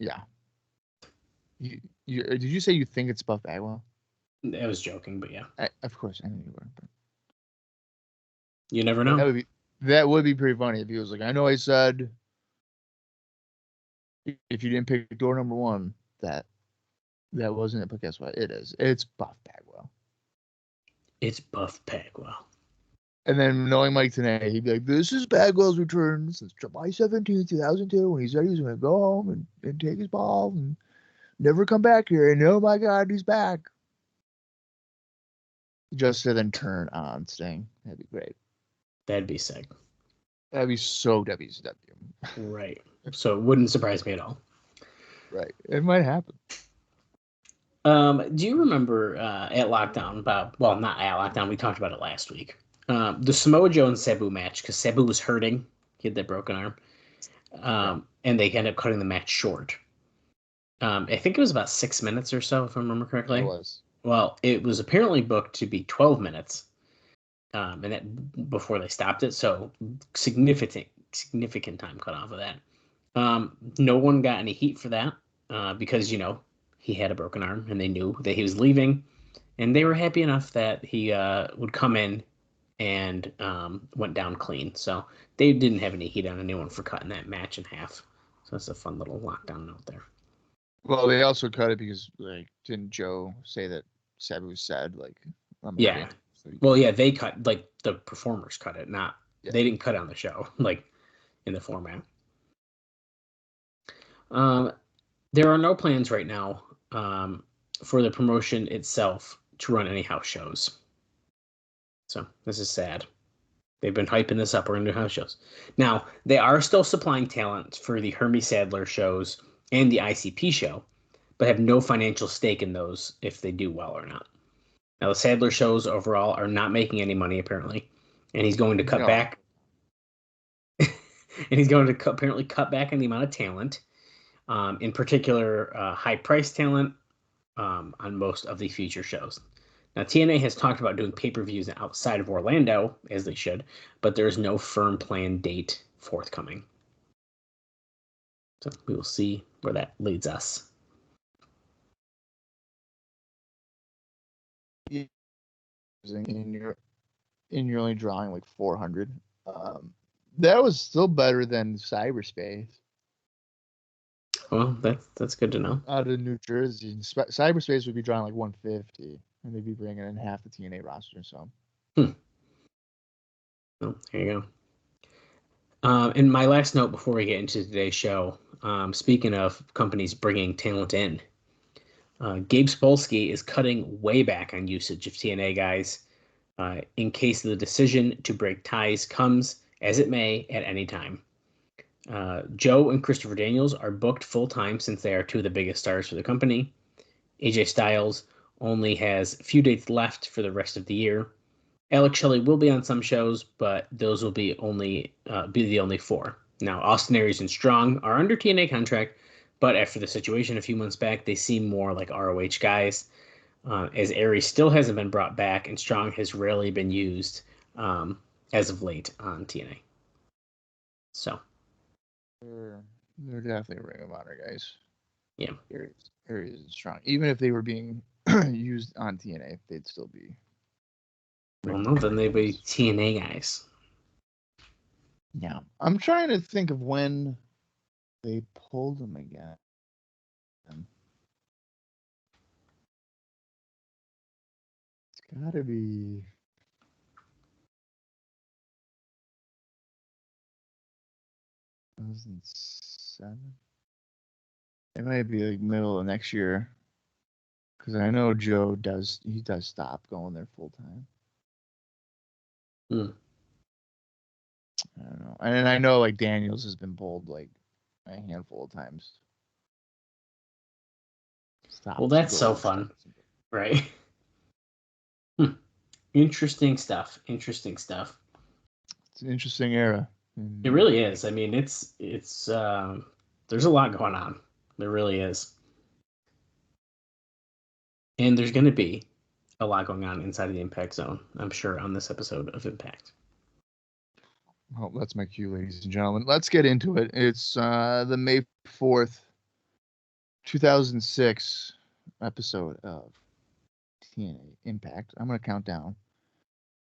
Yeah. Did you say you think it's Buff Bagwell? I was joking, but yeah. Of course, I knew you were. But you never know. That would be pretty funny if he was like, I know I said if you didn't pick door number 1, that wasn't it, but guess what? It is. It's Buff Bagwell. It's Buff Bagwell. And then knowing Mike today, he'd be like, "This is Bagwell's return since July 17th, 2002, when he said he was going to go home and take his ball and never come back here. And oh my God, he's back." Just to then turn on Sting. That'd be great. That'd be sick. That'd be so WCW. Right. So it wouldn't surprise me at all. Right. It might happen. Do you remember at Lockdown, well, not at Lockdown, we talked about it last week, the Samoa Joe and Sabu match, because Sabu was hurting. He had that broken arm. And they ended up cutting the match short. I think it was about 6 minutes or so, if I remember correctly. It was. Well, it was apparently booked to be 12 minutes, and that before they stopped it. So significant time cut off of that. No one got any heat for that because he had a broken arm, and they knew that he was leaving, and they were happy enough that he would come in and went down clean. So they didn't have any heat on anyone for cutting that match in half. So that's a fun little Lockdown note there. Well, they also cut it because, didn't Joe say that Sabu said, yeah. Well, yeah, they cut, the performers cut it, not, they didn't cut it on the show, in the format. There are no plans right now for the promotion itself to run any house shows. So this is sad. They've been hyping this up. We're going to do house shows. Now, they are still supplying talent for the Hermie Sadler shows and the ICP show, but have no financial stake in those if they do well or not. Now, the Sadler shows overall are not making any money, apparently, and he's going to cut back. And he's going to apparently cut back on the amount of talent, in particular, high-priced talent on most of the future shows. Now, TNA has talked about doing pay-per-views outside of Orlando, as they should, but there is no firm planned date forthcoming. So we will see where that leads us. And you're only drawing 400. That was still better than cyberspace. Well, that's good to know. Out of New Jersey, cyberspace would be drawing 150, and they'd be bringing in half the TNA roster. So, well, there you go. And my last note before we get into today's show, speaking of companies bringing talent in, Gabe Spolsky is cutting way back on usage of TNA guys in case the decision to break ties comes, as it may, at any time. Joe and Christopher Daniels are booked full-time since they are two of the biggest stars for the company. AJ Styles only has a few dates left for the rest of the year. Alex Shelley will be on some shows, but those will be the only four. Now, Austin Aries and Strong are under TNA contract, but after the situation a few months back, they seem more like ROH guys, as Aries still hasn't been brought back, and Strong has rarely been used as of late on TNA. So. They're definitely Ring of Honor guys. Yeah. Aries and Strong. Even if they were being used on TNA, they'd still be. Well, no, then they'd be TNA guys. Yeah. I'm trying to think of when they pulled them again. It's got to be. $2007. It might be middle of next year, because I know Joe does stop going there full time. I don't know, and I know Daniels has been pulled a handful of times. Stop. Well, that's so fun, right? Interesting stuff. It's an interesting era. It really is. I mean, it's there's a lot going on. There really is. And there's going to be a lot going on inside of the Impact Zone, I'm sure, on this episode of Impact. Well, that's my cue, ladies and gentlemen. Let's get into it. It's the May 4th, 2006 episode of TNA Impact. I'm going to count down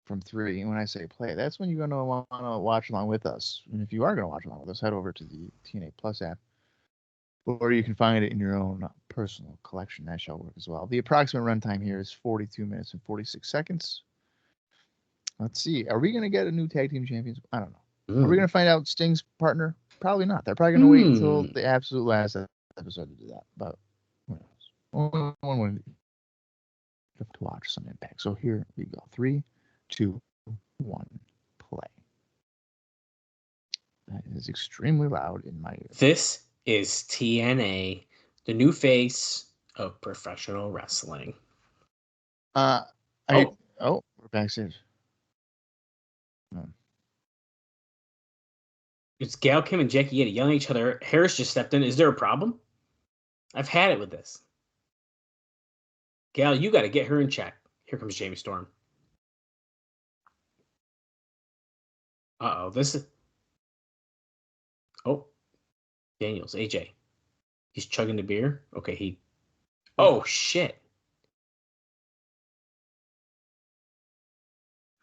from 3, and when I say play, that's when you're going to want to watch along with us. And if you are going to watch along with us, head over to the TNA Plus app or you can find it in your own personal collection. That shall work as well. The approximate runtime here is 42 minutes and 46 seconds. Let's see. Are we going to get a new tag team champions? I don't know. Are we going to find out Sting's partner? Probably not. They're probably going to wait until the absolute last episode to do that. But who knows? One to watch some Impact. So here we go. 3, 2, 1, play. That is extremely loud in my ear. This is TNA, the new face of professional wrestling. We're backstage. It's Gail, Kim, and Jackie Yeti yelling at each other. Harris just stepped in. Is there a problem? I've had it with this. Gal, you got to get her in check. Here comes Jamie Storm. Uh-oh, this is... Oh, Daniels, AJ. He's chugging the beer. Okay, Oh, shit.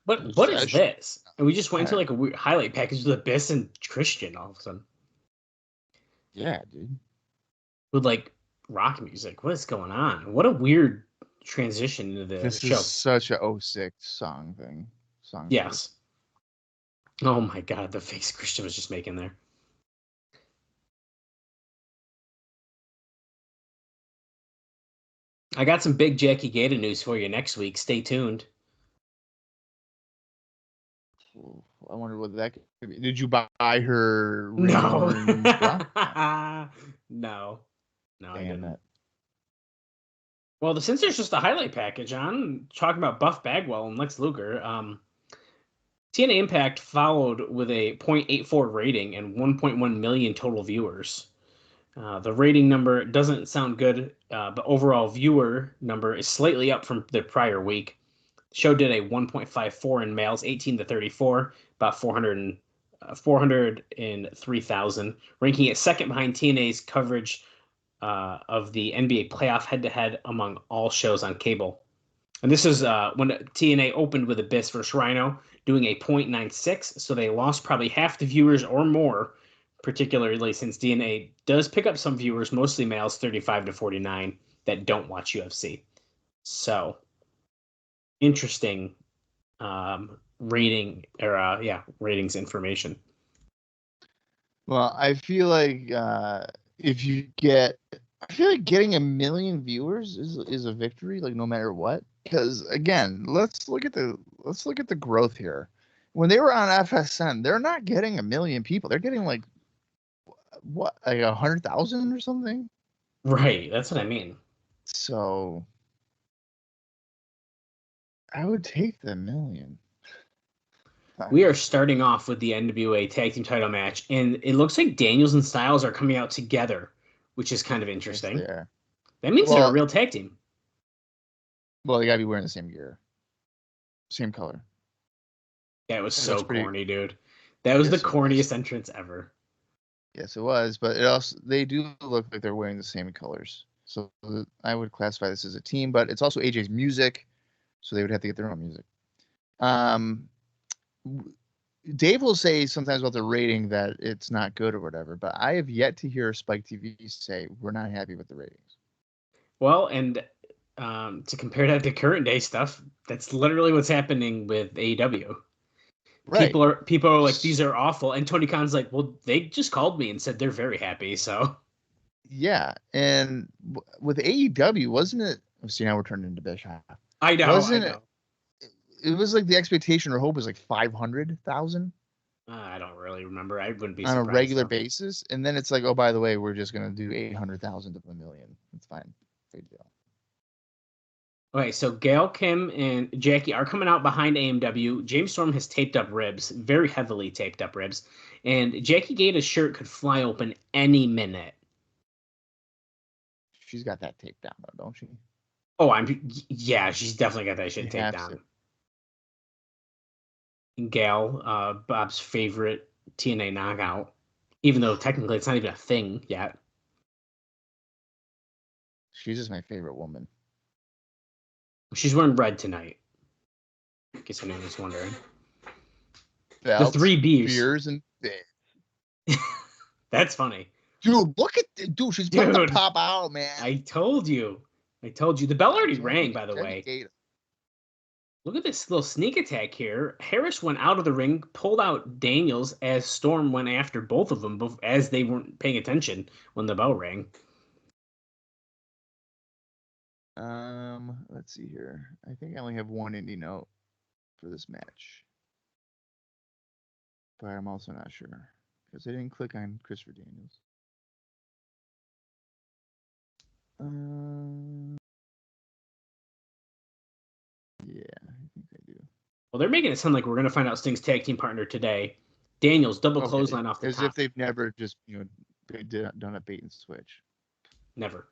What is this? And we just went into like a weird highlight package with Abyss and Christian all of a sudden. Yeah, dude. With like rock music. What is going on? What a weird transition into the this show. This is such a 06 song thing. Yes. Oh my god, the face Christian was just making there. I got some big Jackie Gator news for you next week. Stay tuned. I wonder what that could be. Did you buy her? No. No, Damn, I didn't. that. Well, since there's just a highlight package on talking about Buff Bagwell and Lex Luger, TNA Impact followed with a 0.84 rating and 1.1 million total viewers. The rating number doesn't sound good, but overall viewer number is slightly up from the prior week. The show did a 1.54 in males 18 to 34, about 403,000, ranking it second behind TNA's coverage of the NBA playoff head-to-head among all shows on cable. And this is when TNA opened with Abyss vs. Rhino, doing a 0.96, so they lost probably half the viewers or more, particularly since TNA does pick up some viewers, mostly males 35 to 49, that don't watch UFC. So, interesting ratings information. Well, I feel like getting 1 million viewers is a victory, like no matter what. Because again, let's look at the growth here. When they were on FSN, they're not getting 1 million people. They're getting like 100,000 or something. Right, that's what I mean. So I would take the 1 million. We are starting off with the NWA Tag Team title match, and it looks like Daniels and Styles are coming out together, which is kind of interesting. Yes, that means they're a real tag team. Well, they gotta be wearing the same gear, same color. Yeah, it was so corny, dude. That was the corniest entrance ever. Yes, it was, but they do look like they're wearing the same colors. So I would classify this as a team, but it's also AJ's music, so they would have to get their own music. Dave will say sometimes about the rating that it's not good or whatever, but I have yet to hear Spike TV say we're not happy with the ratings. Well, and to compare that to current day stuff, that's literally what's happening with AEW. Right. People are like, these are awful, and Tony Khan's like, well, they just called me and said they're very happy. So yeah, and with AEW, wasn't it? See, now we're turning into Bischoff. I know. Wasn't it? It was like the expectation or hope was like 500,000. I don't really remember. I wouldn't be on surprised, a regular basis, and then it's like, oh, by the way, we're just gonna do 800,000 to 1 million. It's fine. Big deal. Okay, so Gail, Kim, and Jackie are coming out behind AMW. James Storm has taped up ribs, very heavily taped up ribs, and Jackie Gator's shirt could fly open any minute. She's got that taped down, though, don't she? Oh, yeah, she's definitely got that shit taped down. Gail, Bob's favorite TNA knockout, even though technically it's not even a thing yet. She's just my favorite woman. She's wearing red tonight. In case anyone was wondering. Belts, the 3 B's. beers, and That's funny. Dude, look at dude. She's about to Dude. pop out, man. I told you. The bell already rang, by the way. Gata. Look at this little sneak attack here. Harris went out of the ring, pulled out Daniels as Storm went after both of them as they weren't paying attention when the bell rang. Let's see here. I think I only have one indie note for this match, but I'm also not sure because I didn't click on Christopher Daniels. Yeah, I think I do. Well, they're making it sound like we're going to find out Sting's tag team partner today. Daniels double clothesline off the as top. if they've never just done a bait and switch. Never.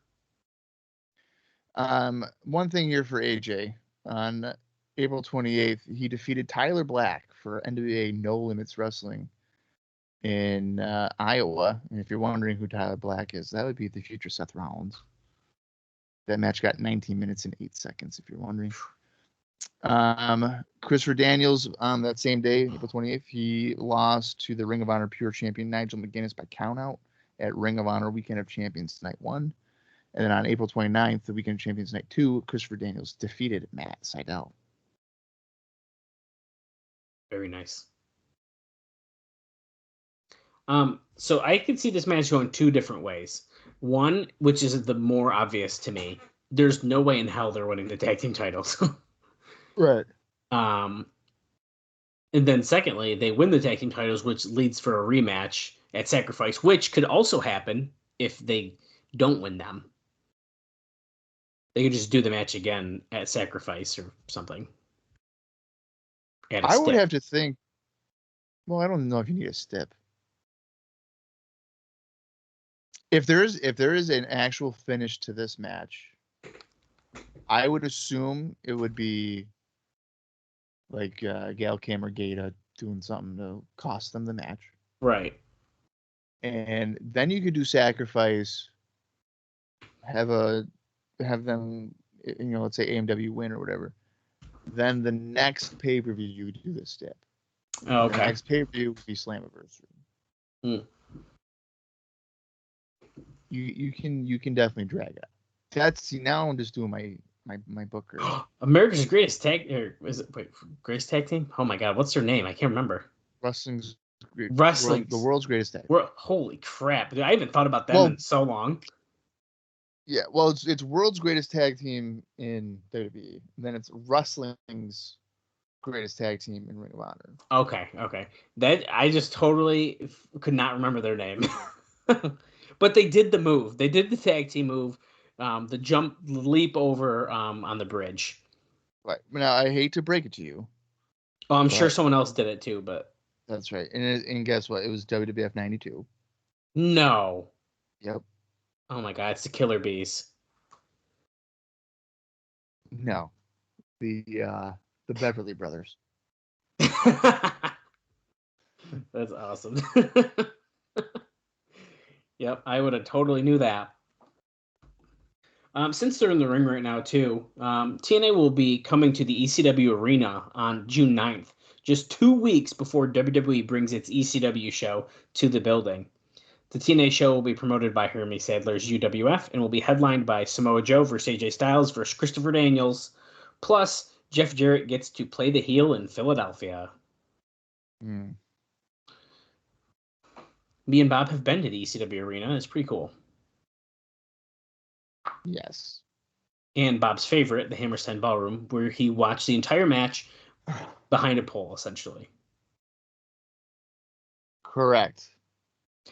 One thing here for AJ on April 28th, he defeated Tyler Black for NWA No Limits Wrestling in Iowa. And if you're wondering who Tyler Black is, that would be the future Seth Rollins. That match got 19 minutes and 8 seconds, if you're wondering. Christopher Daniels on that same day, April 28th, he lost to the Ring of Honor Pure Champion Nigel McGuinness by countout at Ring of Honor Weekend of Champions Night 1. And then on April 29th, the Weekend of Champions Night 2, Christopher Daniels defeated Matt Sydal. Very nice. So I could see this match going two different ways. One, which is the more obvious to me, there's no way in hell they're winning the tag team titles. Right. And then secondly, they win the tag team titles, which leads for a rematch at Sacrifice, which could also happen if they don't win them. They could just do the match again at Sacrifice or something. I would have to think. Well, I don't know if you need a stip. If there is an actual finish to this match, I would assume it would be like Gail Kim or Gata doing something to cost them the match. Right. And then you could do Sacrifice, have them, let's say AMW win or whatever. Then the next pay-per-view you would do this step. Oh, okay. The next pay-per-view would be Slammiversary. You can definitely drag it. Now I'm just doing my booker. America's Greatest Tag, or is it Greatest Tag Team? Oh my God, what's their name? I can't remember. The world's greatest tag. Holy crap! Dude, I haven't thought about them in so long. Yeah, well, it's world's greatest tag team in WWE. And then it's wrestling's greatest tag team in Ring of Honor. Okay. That I just totally could not remember their name. But they did the move. They did the tag team move, the leap over on the bridge. Right. Now, I hate to break it to you. Oh, I'm sure someone else did it too, but... That's right. And guess what? It was WWF 92. No. Yep. Oh my God, it's the Killer Bees. No. The Beverly Brothers. That's awesome. Yep, I would have totally knew that. Since they're in the ring right now, too, TNA will be coming to the ECW Arena on June 9th, just 2 weeks before WWE brings its ECW show to the building. The TNA show will be promoted by Hermie Sadler's UWF and will be headlined by Samoa Joe versus AJ Styles versus Christopher Daniels. Plus, Jeff Jarrett gets to play the heel in Philadelphia. Me and Bob have been to the ECW Arena. It's pretty cool. Yes. And Bob's favorite, the Hammerstein Ballroom, where he watched the entire match behind a pole, essentially. Correct.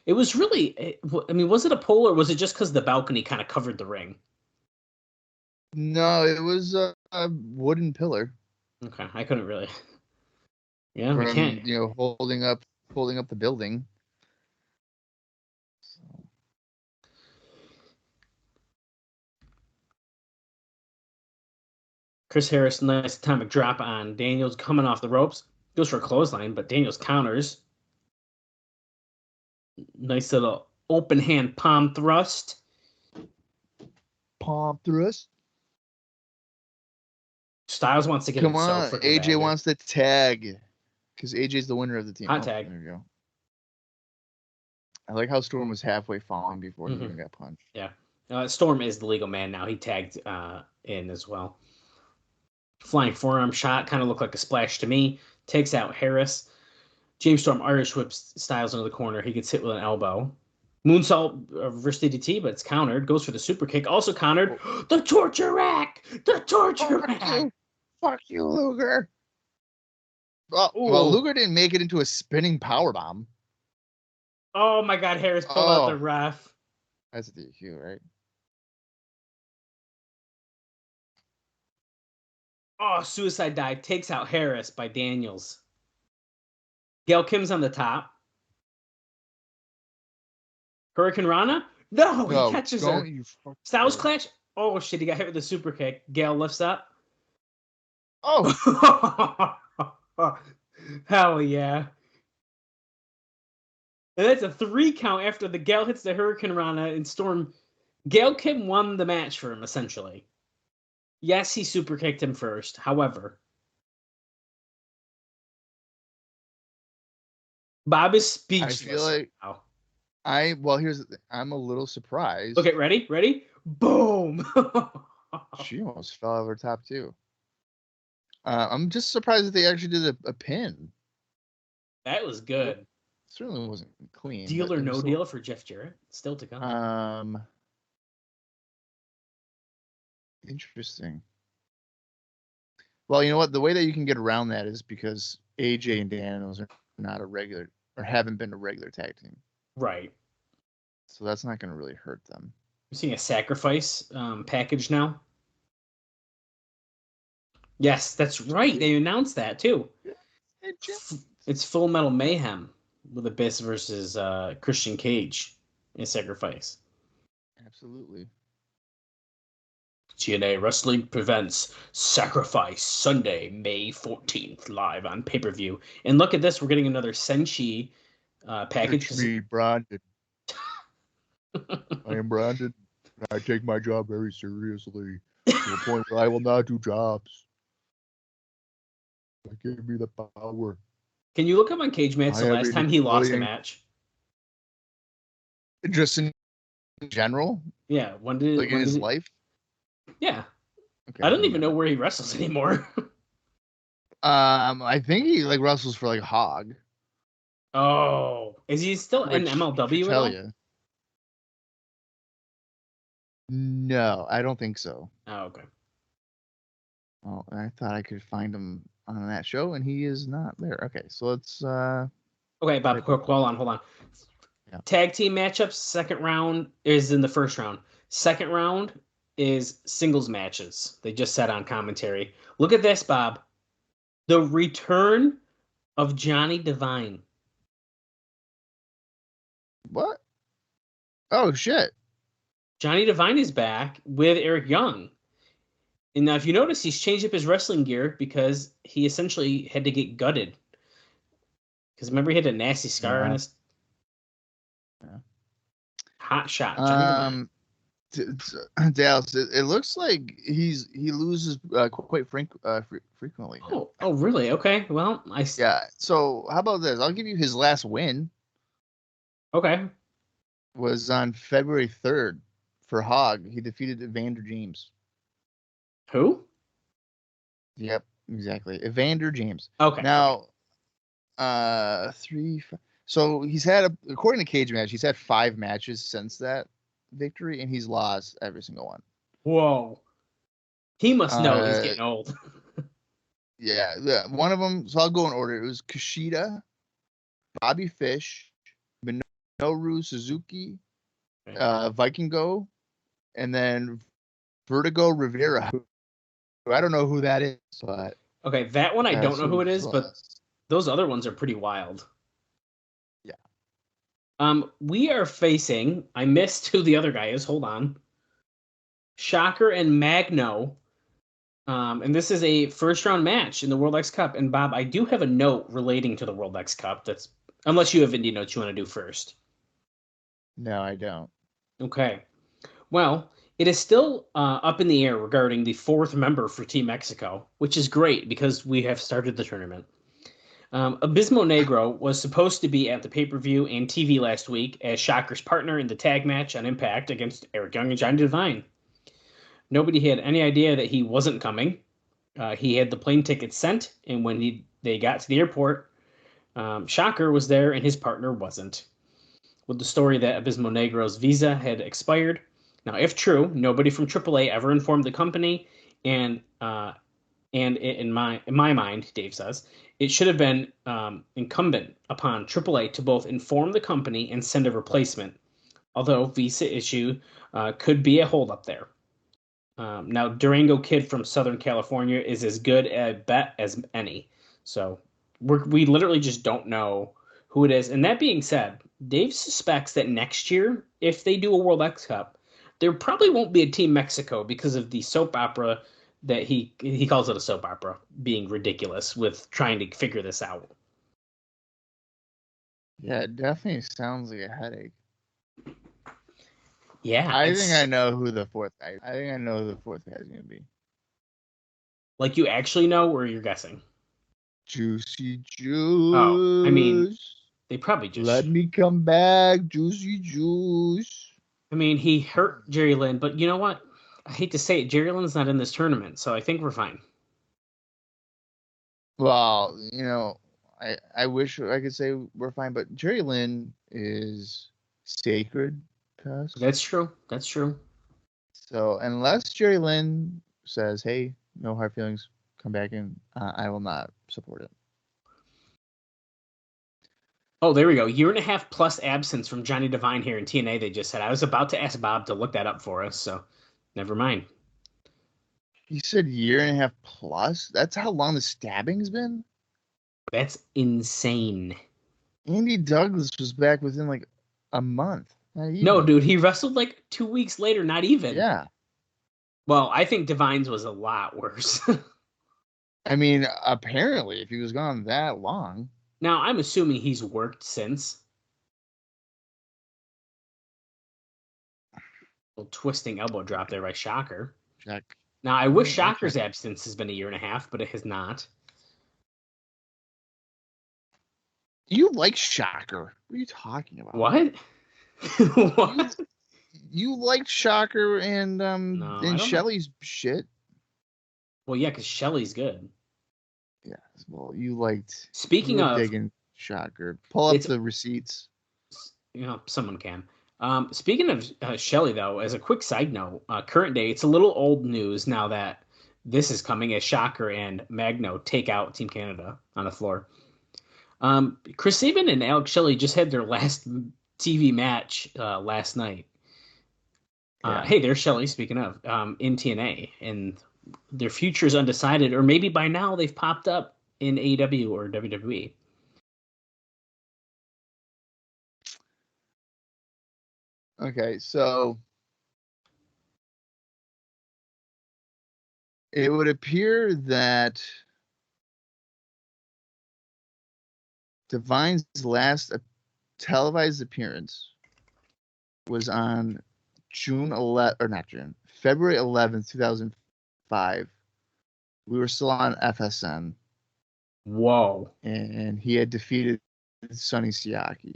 It was really, was it a pole or was it just because the balcony kind of covered the ring? No, it was a wooden pillar. Okay, I couldn't really. Yeah, we can't. Holding up the building. Chris Harris, nice atomic drop on Daniels coming off the ropes. Goes for a clothesline, but Daniels counters. Nice little open hand palm thrust. Styles wants to get Come on, AJ wants to tag because AJ's the winner of the team. Hot tag. There you I like how Storm was halfway falling before he Mhm. even got punched. Yeah. Storm is the legal man now. He tagged in as well. Flying forearm shot, kind of looked like a splash to me. Takes out Harris. James Storm Irish whips Styles into the corner. He gets hit with an elbow. Moonsault reverse DDT, but it's countered. Goes for the super kick, also countered. The torture rack! The torture rack! Fuck you, Luger. Well, Luger didn't make it into a spinning powerbomb. Oh my God, Harris pulled out the ref. That's a DQ, right? Oh, suicide dive takes out Harris by Daniels. Gail Kim's on the top. Hurricane Rana? No, he catches her. Styles clutch. Oh shit, he got hit with a super kick. Gail lifts up. Oh. Hell yeah. And that's a 3 count after the Gail hits the Hurricane Rana and Storm. Gail Kim won the match for him, essentially. Yes, he super kicked him first. However, Bob is speechless. I feel like here's the thing. I'm a little surprised. Okay, ready? Boom! She almost fell over top too. I'm just surprised that they actually did a pin. That was good. Certainly wasn't clean. Deal or no deal for Jeff Jarrett? Still to come. Interesting. Well, you know what? The way that you can get around that is because AJ and Daniels are not a regular or haven't been a regular tag team. Right. So that's not going to really hurt them. We're seeing a sacrifice package now. Yes, that's right. They announced that too. It's Full Metal Mayhem with Abyss versus Christian Cage in Sacrifice. Absolutely. TNA Wrestling presents Sacrifice Sunday, May 14th, live on pay-per-view. And look at this, we're getting another Senshi package. Me, Brandon. I am Brandon. I take my job very seriously to the point where I will not do jobs. Give me the power. Can you look up on Cage Match the last time he lost a match? Just in general? Yeah. When did in his life? Yeah. Okay, I don't even know where he wrestles anymore. I think he wrestles for Hog. Oh, is he still in MLW at all? No, I don't think so. Oh, okay. Well, I thought I could find him on that show, and he is not there. Okay, so let's. Okay, Bob, hold on. Yeah. Tag team matchups. Second round is in the first round. Second round is singles matches. They just said on commentary. Look at this, Bob. The return of Johnny Devine. What? Oh, shit. Johnny Devine is back with Eric Young. And now, if you notice, he's changed up his wrestling gear because he essentially had to get gutted. Because remember, he had a nasty scar on his... Yeah. Hot shot. Johnny Devine. Dallas, it looks like he loses quite frequently. Oh, really? Okay. Well, yeah. So how about this? I'll give you his last win. Okay. Was on February 3rd for Hog. He defeated Evander James. Who? Yep, exactly. Evander James. Okay. Now, 3. So he's had according to Cage Match, he's had 5 matches since that victory, and he's lost every single one. Whoa. He must know he's getting old. Yeah. One of them, so I'll go in order. It was Kushida, Bobby Fish, Minoru Suzuki, Vikingo, and then Vertigo Rivera. I don't know who that is, but okay, that one I don't know who it is, but those other ones are pretty wild. Yeah. We are facing. I missed who the other guy is. Hold on. Shocker and Magno. And this is a first round match in the World X Cup. And Bob, I do have a note relating to the World X Cup. That's unless you have indie notes you want to do first. No, I don't. Okay. Well, it is still up in the air regarding the 4th member for Team Mexico, which is great because we have started the tournament. Abismo Negro was supposed to be at the pay-per-view and TV last week as Shocker's partner in the tag match on Impact against Eric Young and Johnny Devine. Nobody had any idea that he wasn't coming. He had the plane ticket sent, and when they got to the airport, Shocker was there and his partner wasn't. With the story that Abismo Negro's visa had expired. Now, if true, nobody from AAA ever informed the company, and in my mind, Dave says, it should have been incumbent upon AAA to both inform the company and send a replacement, although visa issue could be a holdup there. Now, Durango Kid from Southern California is as good a bet as any. So we literally just don't know who it is. And that being said, Dave suspects that next year, if they do a World X Cup, there probably won't be a Team Mexico because of the soap opera that he calls it a soap opera being ridiculous with trying to figure this out. Yeah, it definitely sounds like a headache. Yeah, I think I know who the fourth guy. I think I know who the fourth guy is going to be. Like you actually know, or you're guessing? Juicy Juice. Oh, I mean, they probably just let me come back, Juicy Juice. I mean, he hurt Jerry Lynn, but you know what? I hate to say it, Jerry Lynn's not in this tournament, so I think we're fine. Well, you know, I wish I could say we're fine, but Jerry Lynn is sacred to us. That's true. That's true. So unless Jerry Lynn says, hey, no hard feelings, come back in, I will not support it. Oh, there we go. 1.5 plus absence from Johnny Devine here in TNA, they just said. I was about to ask Bob to look that up for us, so never mind. You said 1.5 plus? That's how long the stabbing's been? That's insane. Andy Douglas was back within like a month. No, dude, he wrestled like 2 weeks later, not even. Yeah. Well, I think Devine's was a lot worse. I mean, apparently, if he was gone that long. Now, I'm assuming he's worked since. Little twisting elbow drop there by Shocker. Check. Now, I wish Shocker's absence has been 1.5 years, but it has not. You like Shocker. What are you talking about? What? What? You liked Shocker and Shelley's shit. Well, yeah, because Shelley's good. Yeah, well, you liked. Speaking of digging Shocker, pull up the receipts. You know, someone can. Speaking of Shelley, though, as a quick side note, current day, it's a little old news now that this is coming as Shocker and Magno take out Team Canada on the floor. Chris Sabin and Alex Shelley just had their last TV match last night. Hey, there's Shelley, speaking of, in TNA, and their future is undecided, or maybe by now they've popped up in AEW or WWE. Okay, so it would appear that Devine's last televised appearance was on February 11th, 2005. We were still on FSN. Whoa. And he had defeated Sonny Siaki.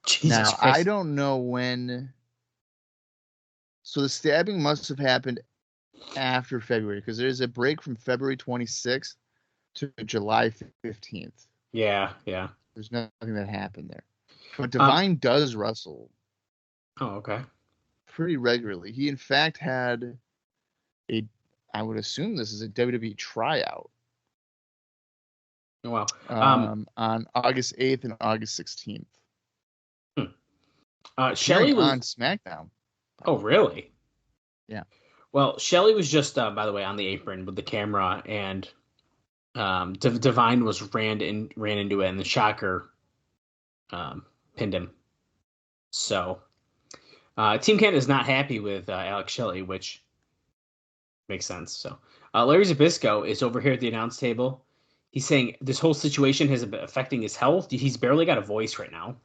Jesus now, Christ. I don't know when. So the stabbing must have happened after February, because there's a break from February 26th to July 15th. Yeah. There's nothing that happened there. But Devine does wrestle. Oh, okay. Pretty regularly. He, in fact, had I would assume this is a WWE tryout. Wow. On August 8th and August 16th. Shelley was on SmackDown. Oh, really? Yeah. Well, Shelley was just, by the way, on the apron with the camera, and Devine was ran into it, and the Shocker pinned him. So, Team Canada is not happy with Alex Shelley, which makes sense. So, Larry Zbyszko is over here at the announce table. He's saying this whole situation has been affecting his health. He's barely got a voice right now.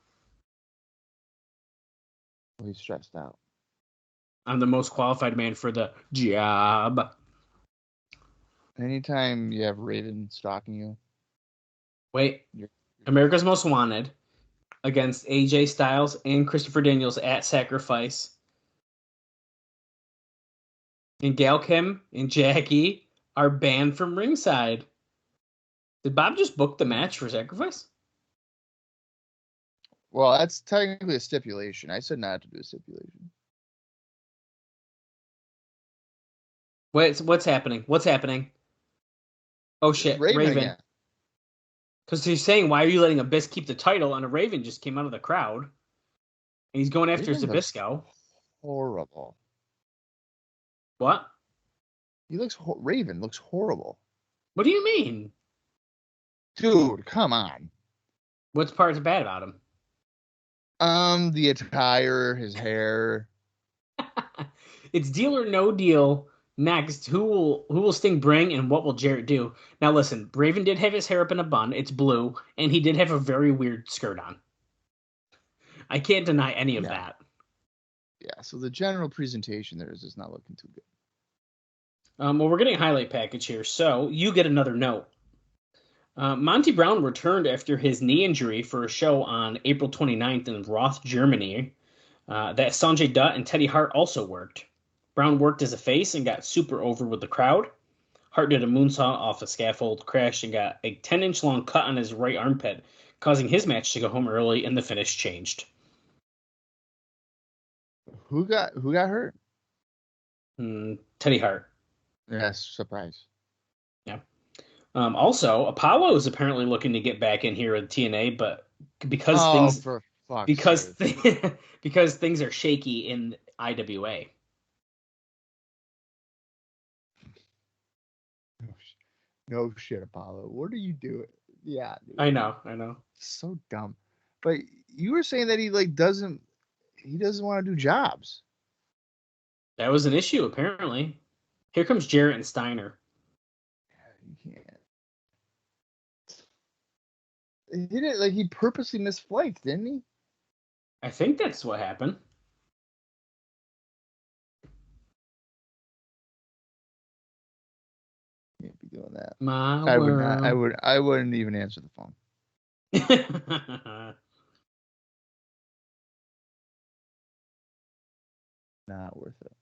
He's stressed out. I'm the most qualified man for the job. Anytime you have Raven stalking you. Wait, America's Most Wanted against AJ Styles and Christopher Daniels at Sacrifice. And Gail Kim and Jackie are banned from ringside. Did Bob just book the match for Sacrifice? Well, that's technically a stipulation. I said not to do a stipulation. Wait, what's happening? What's happening? Oh shit, Raven. Because he's saying, why are you letting Abyss keep the title? And a Raven just came out of the crowd. And he's going after Zbyszko. Horrible. What? Raven looks horrible. What do you mean? Dude, come on. What's parts bad about him? The attire, his hair. It's Deal or No Deal. Next, who will Sting bring and what will Jarrett do? Now listen, Raven did have his hair up in a bun. It's blue, and he did have a very weird skirt on. I can't deny any of that. Yeah, so the general presentation there is just not looking too good. Well, we're getting a highlight package here, so you get another note. Monty Brown returned after his knee injury for a show on April 29th in Roth, Germany. That Sanjay Dutt and Teddy Hart also worked. Brown worked as a face and got super over with the crowd. Hart did a moonsault off a scaffold, crashed, and got a 10-inch long cut on his right armpit, causing his match to go home early, and the finish changed. Who got hurt? Teddy Hart. Yes, surprise. Yeah. Also, Apollo is apparently looking to get back in here with TNA, but because things are shaky in IWA. No shit, Apollo. What are you doing? Yeah, dude. I know. So dumb. But you were saying that he doesn't want to do jobs. That was an issue, apparently. Here comes Jarrett and Steiner. You can't. He did it he purposely missed flights, didn't he? I think that's what happened. Can't be doing that. I wouldn't even answer the phone. Not worth it.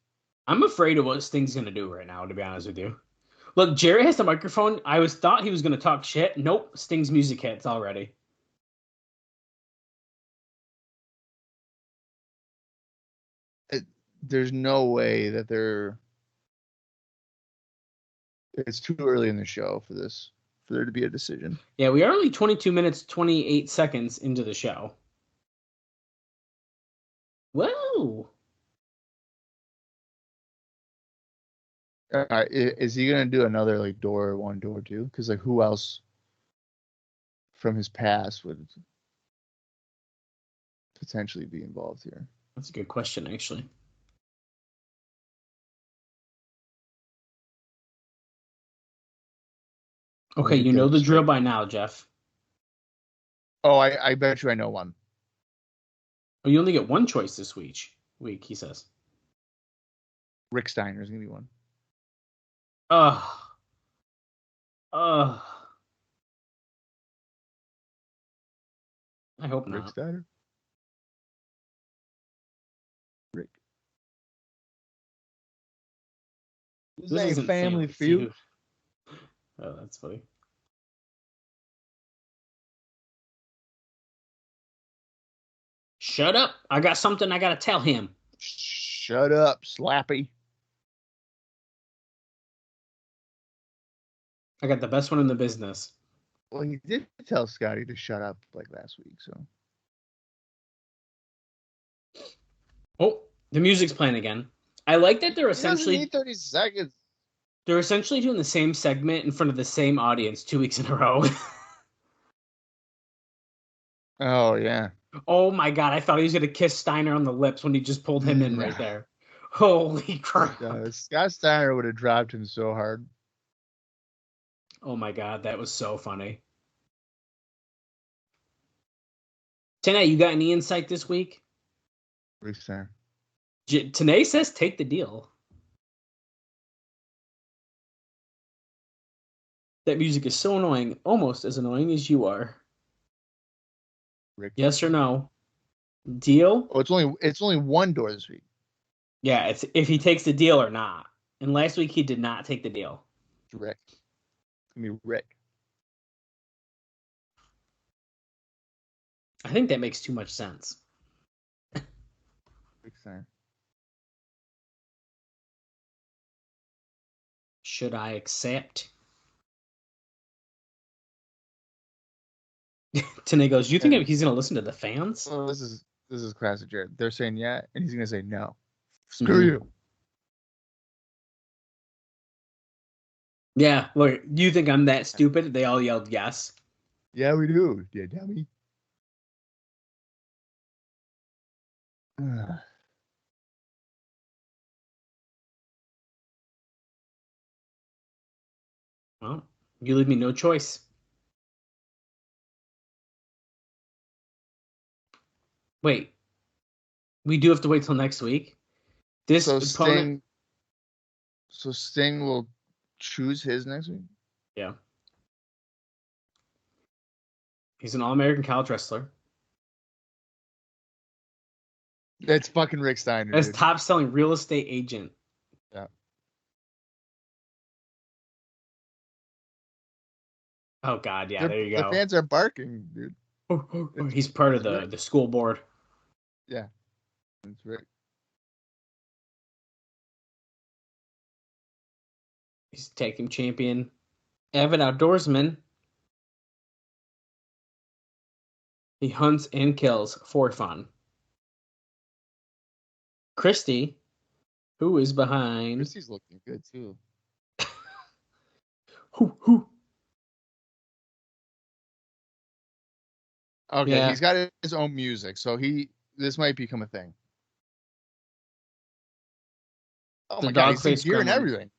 I'm afraid of what Sting's going to do right now, to be honest with you. Look, Jarrett has the microphone. I thought he was going to talk shit. Nope, Sting's music hits already. There's no way that it's too early in the show for there to be a decision. Yeah, we are only 22 minutes, 28 seconds into the show. Whoa. Is he going to do another door one, door two? Because who else from his past would potentially be involved here? That's a good question, actually. Okay, you know the drill by now, Jeff. Oh, I bet you I know one. Oh, you only get one choice this week, he says. Rick Steiner is going to be one. I hope not. Rick Steiner? Rick. This is a family feud. Oh, that's funny. Shut up. I got something I got to tell him. Shut up, Slappy. I got the best one in the business. Well, he did tell Scotty to shut up last week, so. Oh, the music's playing again. I like that they're essentially... He doesn't need 30 seconds. They're essentially doing the same segment in front of the same audience 2 weeks in a row. Oh, yeah. Oh, my God. I thought he was going to kiss Steiner on the lips when he just pulled him in right there. Holy crap. Scott Steiner would have dropped him so hard. Oh, my God. That was so funny. TNA, you got any insight this week? Rick Steiner. TNA says take the deal. That music is so annoying, almost as annoying as you are. Rick. Yes or no? Deal? Oh, it's only one door this week. Yeah, it's if he takes the deal or not. And last week he did not take the deal. It's Rick. It's gonna be Rick. I think that makes too much sense. Rick Steiner. Should I accept? Tanae goes, you think he's going to listen to the fans? Oh, this is classic Jared. They're saying yeah, and he's gonna say no. Screw you. Yeah, look, you think I'm that stupid? They all yelled yes. Yeah, we do. Yeah, dummy. Well, you leave me no choice. Wait, we do have to wait till next week. This so opponent, Sting will choose his next week. yeah, he's an All-American college wrestler. It's fucking Rick Steiner. As Dude. top-selling real estate agent. Yeah. Oh God, yeah, there you go. The fans are barking, dude. He's part of the school board. Yeah, that's right. He's tag team champion, avid outdoorsman. He hunts and kills for fun. Christy, who is behind? Christy's looking good too. Who? Okay, Yeah. he's got his own music, so this might become a thing. Oh The my God, dog he's in face gear and gremlin. everything.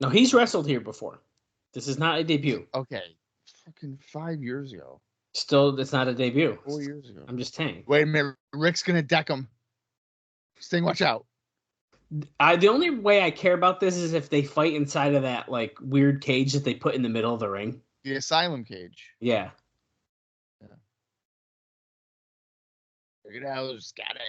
No, he's wrestled here before. This is not a debut. Okay, fucking 5 years ago. Still, it's not a debut. 4 years ago. I'm just saying. Wait a minute, Rick's gonna deck him. Sting, watch out. The only way I care about this is if they fight inside of that like weird cage that they put in the middle of the ring. The asylum cage. Yeah. Look at how Scotty.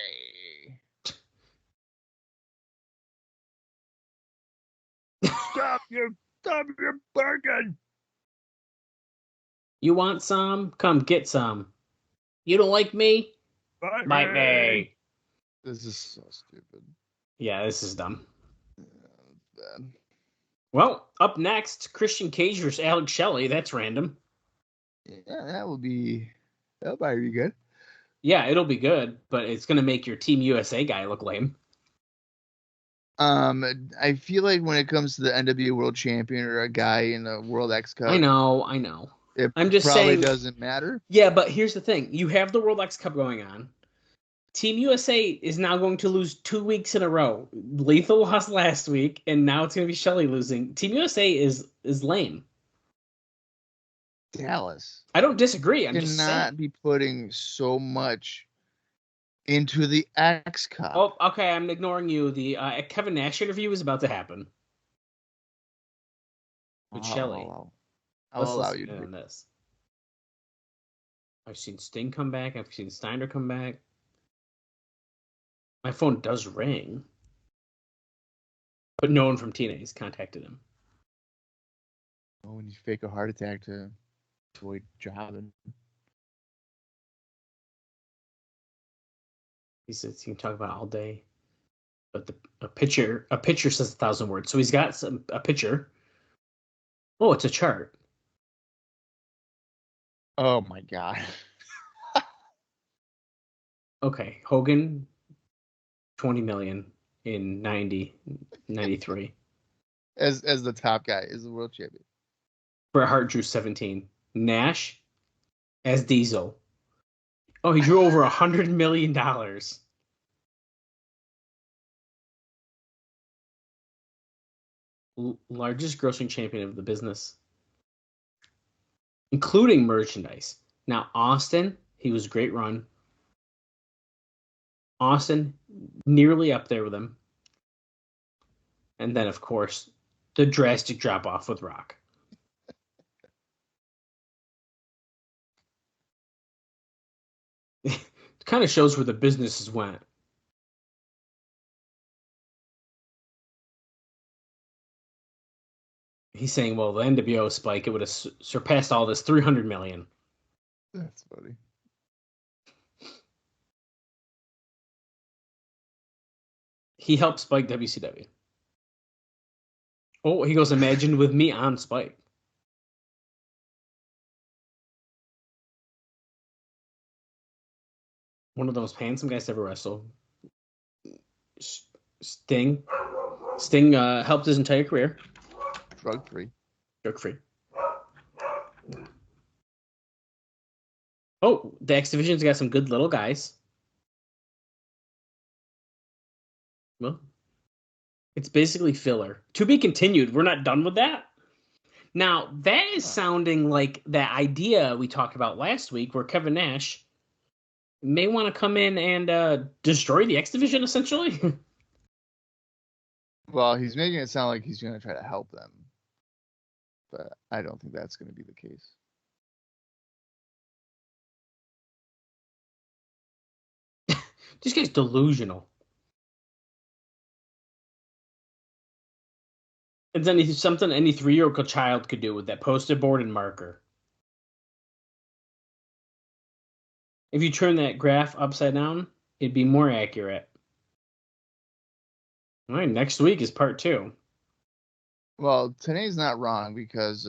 Stop your bargain. You want some? Come get some. You don't like me? Bite me. This is so stupid. Yeah, this is dumb. Bad. Well, up next, Christian Cage versus Alex Shelley. That's random. Yeah, that'll probably be good. Yeah, it'll be good, but it's going to make your Team USA guy look lame. I feel like when it comes to the NWA World Champion or a guy in the World X Cup, I know. I'm just probably saying. Doesn't matter. Yeah, but here's the thing. You have the World X Cup going on. Team USA is now going to lose 2 weeks in a row. Lethal lost last week, and now it's going to be Shelley losing. Team USA is lame. Dallas. I don't disagree. I'm just saying. Cannot be putting so much into the X Cup. Oh, okay. I'm ignoring you. The Kevin Nash interview is about to happen with Shelley. I'll allow you to do this. I've seen Sting come back. I've seen Steiner come back. My phone does ring, but no one from TNA has contacted him. Oh, when you fake a heart attack to avoid jobbing. He says he can talk about it all day, but a picture says 1,000 words. So he's got a picture. Oh, it's a chart. Oh my God. Okay, Hogan, 20 million in 93. As the top guy, is the world champion. Bret Hart drew 17. Nash as Diesel. Oh, he drew over $100 million. Largest grossing champion of the business, including merchandise. Now, Austin, he was a great run. Austin, nearly up there with him. And then, of course, the drastic drop off with Rock. It kind of shows where the businesses went. He's saying, well, the NWO spike, it would have surpassed all this 300 million. That's funny. He helped spike WCW. Oh, he goes, imagine with me on Spike. One of those handsome guys to ever wrestle. Sting. Sting helped his entire career. Drug-free. Drug-free. Oh, the X Division's got some good little guys. Well, it's basically filler. To be continued. We're not done with that. Now, that is sounding like that idea we talked about last week where Kevin Nash may want to come in and destroy the X Division, essentially. Well, he's making it sound like he's going to try to help them. But I don't think that's going to be the case. This guy's delusional. It's something any 3-year-old child could do with that poster board and marker. If you turn that graph upside down, it'd be more accurate. All right, next week is part 2. Well, today's not wrong because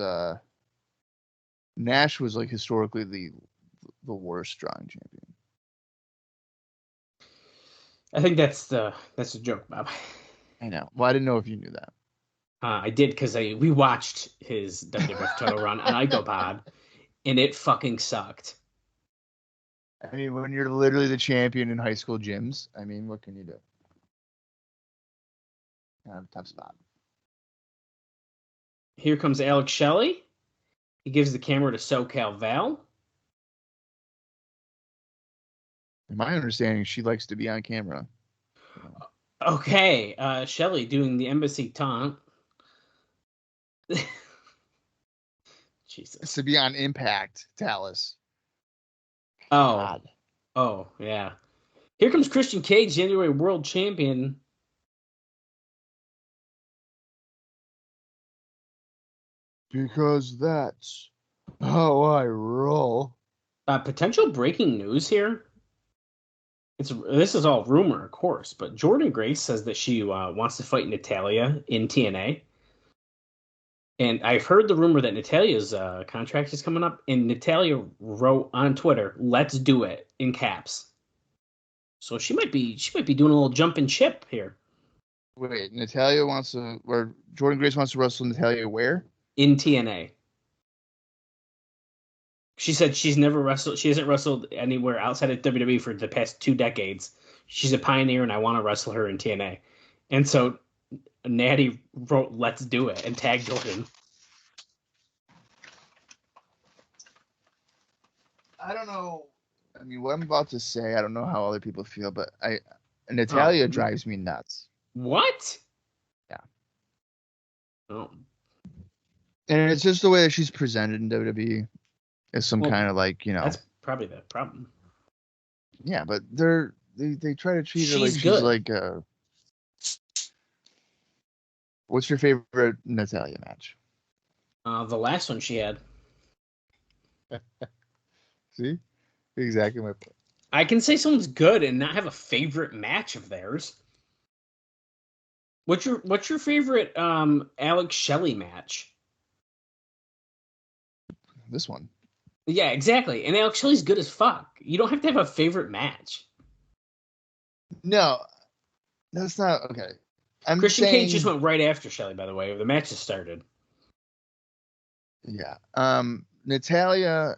Nash was like historically the worst drawing champion. I think that's a joke, Bob. I know. Well, I didn't know if you knew that. I did because we watched his WWF title run on IcoPod, and it fucking sucked. I mean, when you're literally the champion in high school gyms, I mean, what can you do? Kind of a tough spot. Here comes Alex Shelley. He gives the camera to SoCal Val. In my understanding, she likes to be on camera. Okay, Shelley doing the embassy taunt. Jesus. To be on Impact, Dallas. Oh. God. Oh, yeah. Here comes Christian Cage, January World Champion. Because that's how I roll. Potential breaking news here. This is all rumor, of course, but Jordynne Grace says that she wants to fight Natalya in TNA. And I've heard the rumor that Natalya's contract is coming up, and Natalya wrote on Twitter, "Let's do it," in caps. So she might be doing a little jump and chip here. Wait, Natalya wants to, or Jordynne Grace wants to wrestle Natalya where? In TNA. She said she hasn't wrestled anywhere outside of WWE for the past 2 decades. She's a pioneer, and I want to wrestle her in TNA. And so Natty wrote, "Let's do it," and tagged Jordan. I don't know. I mean, what I'm about to say, I don't know how other people feel, but Natalya drives me nuts. What? Yeah. Oh. And it's just the way that she's presented in WWE as some kind of like, That's probably the problem. Yeah, but they try to treat her like she's good. like what's your favorite Natalya match? The last one she had. See? Exactly my point. I can say someone's good and not have a favorite match of theirs. What's your favorite Alex Shelley match? This one. Yeah, exactly. And Alex Shelley's good as fuck. You don't have to have a favorite match. No, that's not okay. Christian Cage just went right after Shelley, by the way. The match has started. Yeah. Natalya,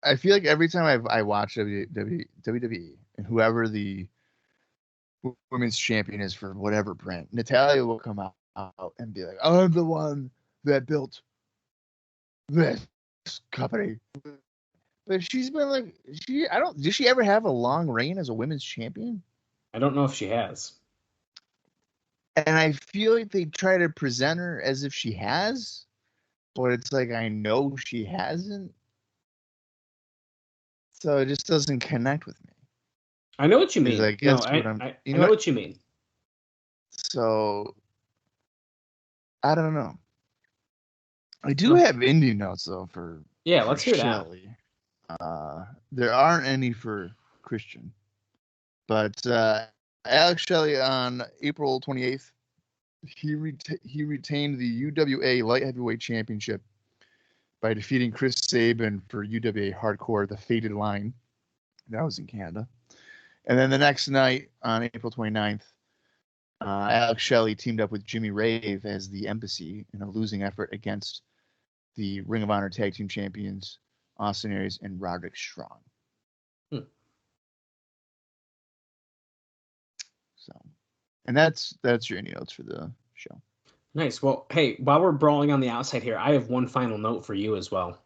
I feel like every time I watch WWE and whoever the women's champion is for whatever brand, Natalya will come out and be like, "I'm the one that built this company." But she's been like, did she ever have a long reign as a women's champion? I don't know if she has. And I feel like they try to present her as if she has, but it's like I know she hasn't. So it just doesn't connect with me. I know what you mean. I guess I you know what you mean. So I don't know. I do have indie notes though for let's hear Shelley. There aren't any for Christian, but Alex Shelley on April 28th, he retained the UWA Light Heavyweight Championship by defeating Chris Sabin for UWA Hardcore, the Fated Line. That was in Canada. And then the next night on April 29th, Alex Shelley teamed up with Jimmy Rave as the Embassy in a losing effort against the Ring of Honor Tag Team Champions, Austin Aries and Roderick Strong. So, and that's your indie notes for the show. Nice. Well, hey, while we're brawling on the outside here, I have one final note for you as well.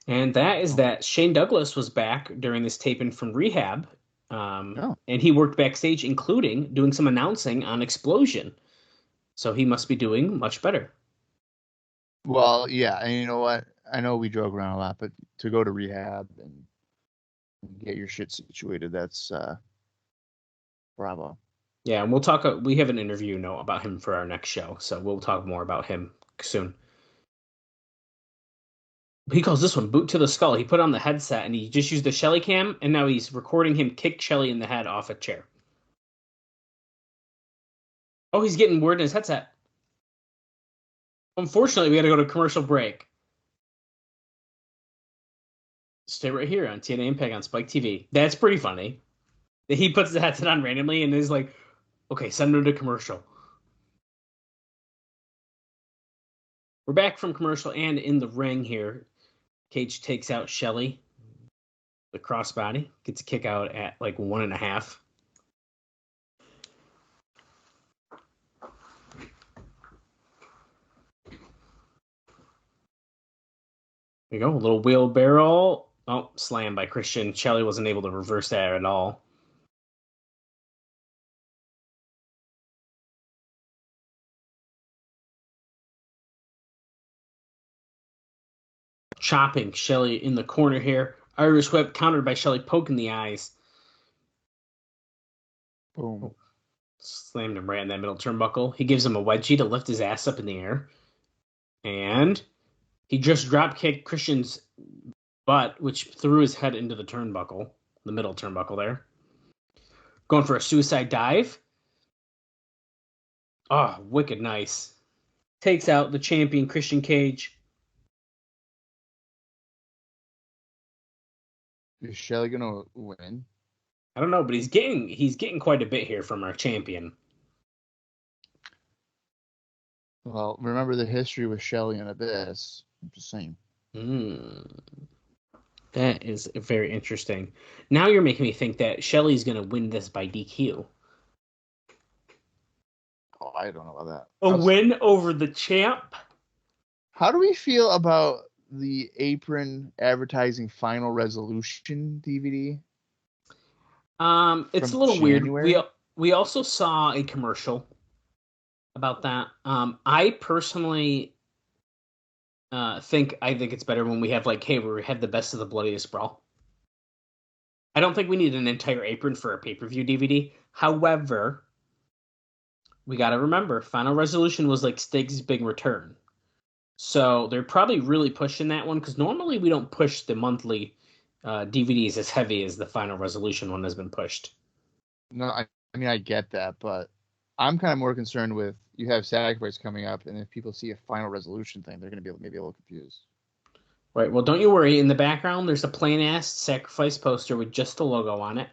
And that is that Shane Douglas was back during this taping from rehab. And he worked backstage, including doing some announcing on Explosion. So he must be doing much better. Well, yeah, and you know what? I know we joke around a lot, but to go to rehab and get your shit situated, that's bravo. Yeah, and we'll talk. We have an interview note about him for our next show, so we'll talk more about him soon. He calls this one Boot to the Skull. He put on the headset and he just used the Shelley cam, and now he's recording him kick Shelley in the head off a chair. Oh, he's getting word in his headset. Unfortunately, we got to go to commercial break. Stay right here on TNA Impact on Spike TV. That's pretty funny. He puts the headset on randomly and is like, okay, send him to commercial. We're back from commercial and in the ring here. Cage takes out Shelley. The crossbody gets a kick out at like 1.5. There you go. A little wheelbarrow. Oh, slammed by Christian. Shelley wasn't able to reverse that at all. Chopping Shelley in the corner here. Irish whip countered by Shelley poking the eyes. Boom. Oh, slammed him right in that middle turnbuckle. He gives him a wedgie to lift his ass up in the air. And he just drop kicked Christian's butt, which threw his head into the turnbuckle, the middle turnbuckle there. Going for a suicide dive. Oh, wicked nice. Takes out the champion Christian Cage. Is Shelley gonna win? I don't know, but he's getting quite a bit here from our champion. Well, remember the history with Shelley and Abyss. I'm just saying. That is very interesting. Now you're making me think that Shelley's going to win this by DQ. Oh, I don't know about that. A win over the champ? How do we feel about the Apron advertising Final Resolution DVD? It's a little January? weird. We also saw a commercial about that. I personally think it's better when we have like, hey, we had the best of the bloodiest brawl. I don't think we need an entire apron for a pay-per-view DVD. However, we got to remember, Final Resolution was like Stig's big return. So they're probably really pushing that one because normally we don't push the monthly DVDs as heavy as the Final Resolution one has been pushed. No, I mean, I get that, but I'm kind of more concerned with you have Sacrifice coming up, and if people see a Final Resolution thing, they're going to be maybe a little confused. Right. Well, don't you worry. In the background, there's a plain-ass Sacrifice poster with just the logo on it.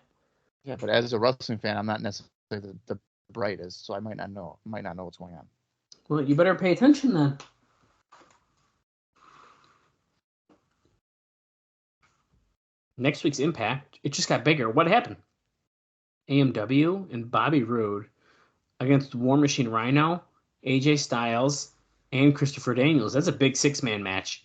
Yeah, but as a wrestling fan, I'm not necessarily the brightest, so I might not know what's going on. Well, you better pay attention then. Next week's Impact, it just got bigger. What happened? AMW and Bobby Roode against War Machine Rhino, AJ Styles, and Christopher Daniels. That's a big 6-man match.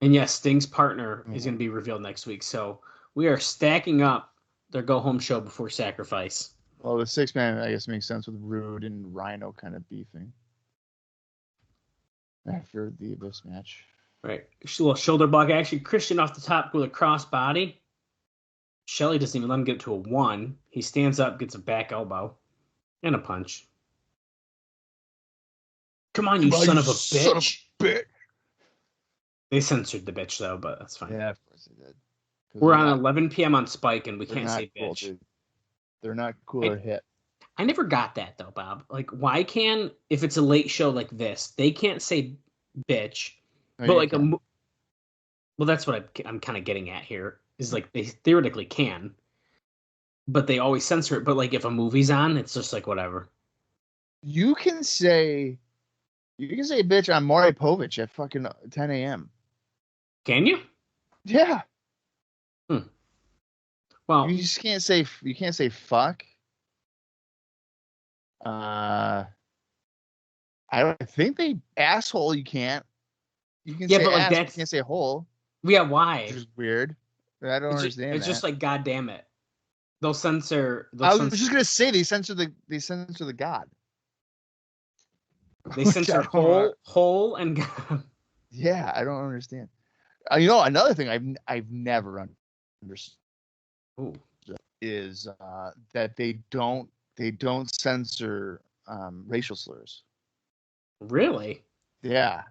And yes, Sting's partner is going to be revealed next week. So we are stacking up their go-home show before Sacrifice. Well, the 6-man, I guess, makes sense with Rude and Rhino kind of beefing after the Abyss match. Right. A little shoulder block action. Christian off the top with a cross body. Shelley doesn't even let him get to a 1. He stands up, gets a back elbow, and a punch. Come on, you son of a bitch. They censored the bitch, though, but that's fine. Yeah, of course they did. We're on 11 p.m. on Spike, and we can't say cool, bitch. dude. They're not cool or hit. I never got that, though, Bob. Like, why can, if it's a late show like this, they can't say bitch, No, but you like can't. well, that's what I'm kind of getting at here, is like they theoretically can, but they always censor it. But like if a movie's on, it's just like whatever. You can say bitch on Maury Povich at fucking 10 a.m. Can you? Yeah. Well, You just can't say fuck. I think they asshole. You can't. You can say but like ass, but that's you can't say hole, yeah. Why? which is weird. I don't understand. It's that. just like God damn it. They'll censor. I was just gonna say they censor the god. They censor hole and God. Yeah, I don't understand. Another thing I've never understood is that they don't censor racial slurs. Really? Yeah,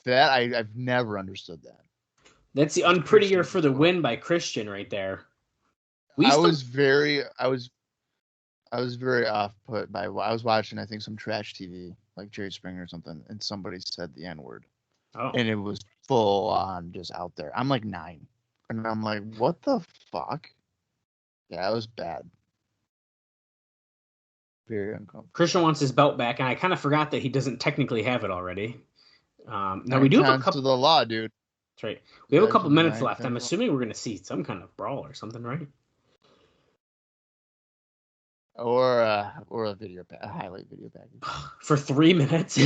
that I've never understood that. That's the unprettier for the win by Christian right there. I was very off put by. I was watching, I think, some trash TV like Jerry Springer or something, and somebody said the N-word, and it was full on just out there. I'm like 9, and I'm like, what the fuck? Yeah, it was bad. Very uncomfortable. Christian wants his belt back, and I kind of forgot that he doesn't technically have it already. Now we we do have a couple. To the law, dude. That's right. We have a couple minutes Nine, left. 10, I'm assuming we're going to see some kind of brawl or something, right? Or a video a highlight video package. For 3 minutes.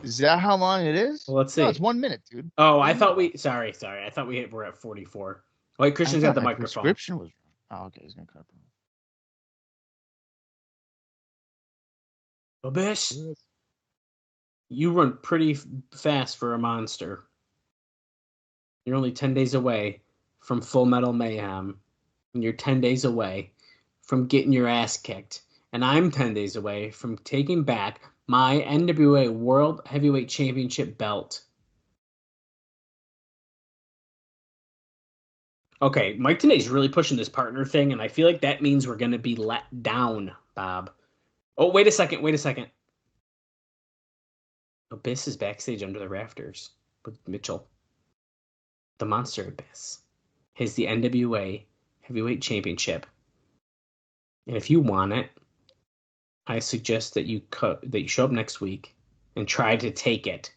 Is that how long it is? Well, let's see. No, it's 1 minute, dude. Oh, I thought we. Sorry. I thought we were at 44. Wait, Christian's got the microphone. Prescription was. Oh, okay. He's gonna cut. Abyss, you run pretty fast for a monster. You're only 10 days away from Full Metal Mayhem, and you're 10 days away from getting your ass kicked. And I'm 10 days away from taking back my NWA World Heavyweight Championship belt. Okay, Mike Tenay's really pushing this partner thing, and I feel like that means we're going to be let down, Bob. Oh, wait a second. Abyss is backstage under the rafters with Mitchell. The Monster Abyss has the NWA Heavyweight Championship. And if you want it, I suggest that you show up next week and try to take it.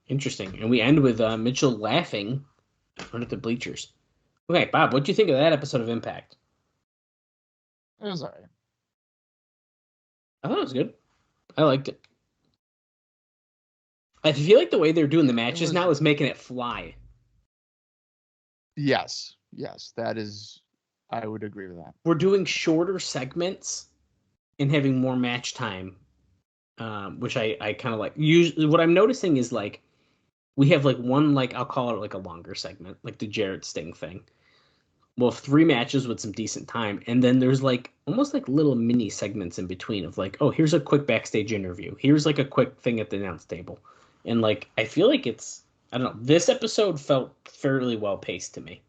Interesting. And we end with Mitchell laughing under the bleachers. Okay, Bob, what do you think of that episode of Impact? It was alright. I thought it was good. I liked it. I feel like the way they're doing the matches now is making it fly. Yes, that is. I would agree with that. We're doing shorter segments and having more match time, which I kind of like. Usually, what I'm noticing is like we have like one, like I'll call it like a longer segment, like the Jarrett Sting thing. We'll have 3 matches with some decent time, and then there's like almost like little mini segments in between of like, oh, here's a quick backstage interview. Here's like a quick thing at the announce table. And like I feel like it's, I don't know, this episode felt fairly well paced to me.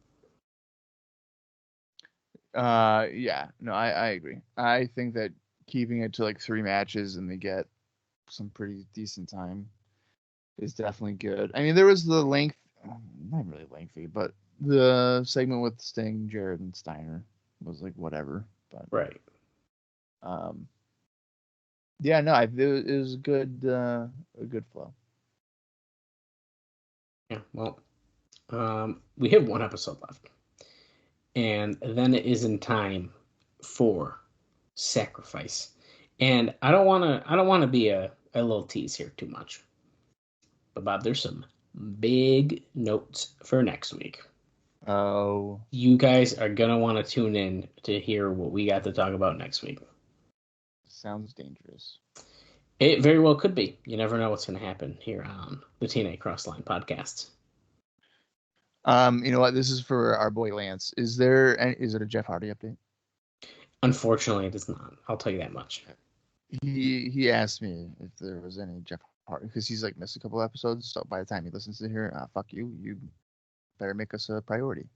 Yeah, no, I agree. I think that keeping it to like 3 matches and they get some pretty decent time is definitely good. I mean, there was the length, not really lengthy, but the segment with Sting, Jarrett, and Steiner was like whatever. But right. Yeah, no, it was a good flow. Yeah, well, we have 1 episode left, and then it is in time for Sacrifice. And I don't want to be a little tease here too much, but Bob, there's some big notes for next week. Oh, You guys are going to want to tune in to hear what we got to talk about next week. sounds dangerous. It very well could be. You never know what's going to happen here on the TNA Crossline podcast. You know what? This is for our boy Lance. Is it a Jeff Hardy update? Unfortunately, it is not. I'll tell you that much. He asked me if there was any Jeff Hardy because he's like missed a couple episodes. So by the time he listens to here, fuck you. You better make us a priority.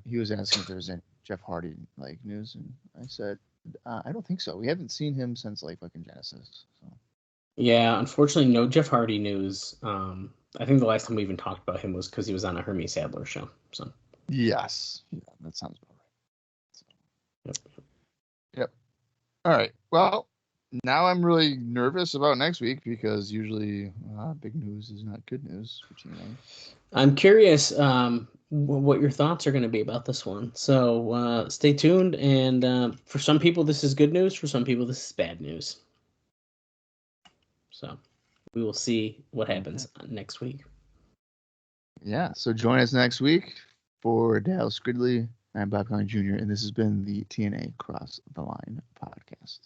He was asking if there was any Jeff Hardy like news, and I said I don't think so. We haven't seen him since like fucking Genesis. So. Yeah, unfortunately, no Jeff Hardy news. I think the last time we even talked about him was because he was on a Hermie Sadler show. So Yes, yeah, that sounds about right. So. yep. All right. Well, now I'm really nervous about next week because usually big news is not good news for TNA. I'm curious what your thoughts are going to be about this one. So stay tuned. And for some people, this is good news. For some people, this is bad news. So we will see what happens next week. Yeah. So join us next week for Dallas Gridley. I'm Colling Jr., and this has been the TNA Cross the Line podcast.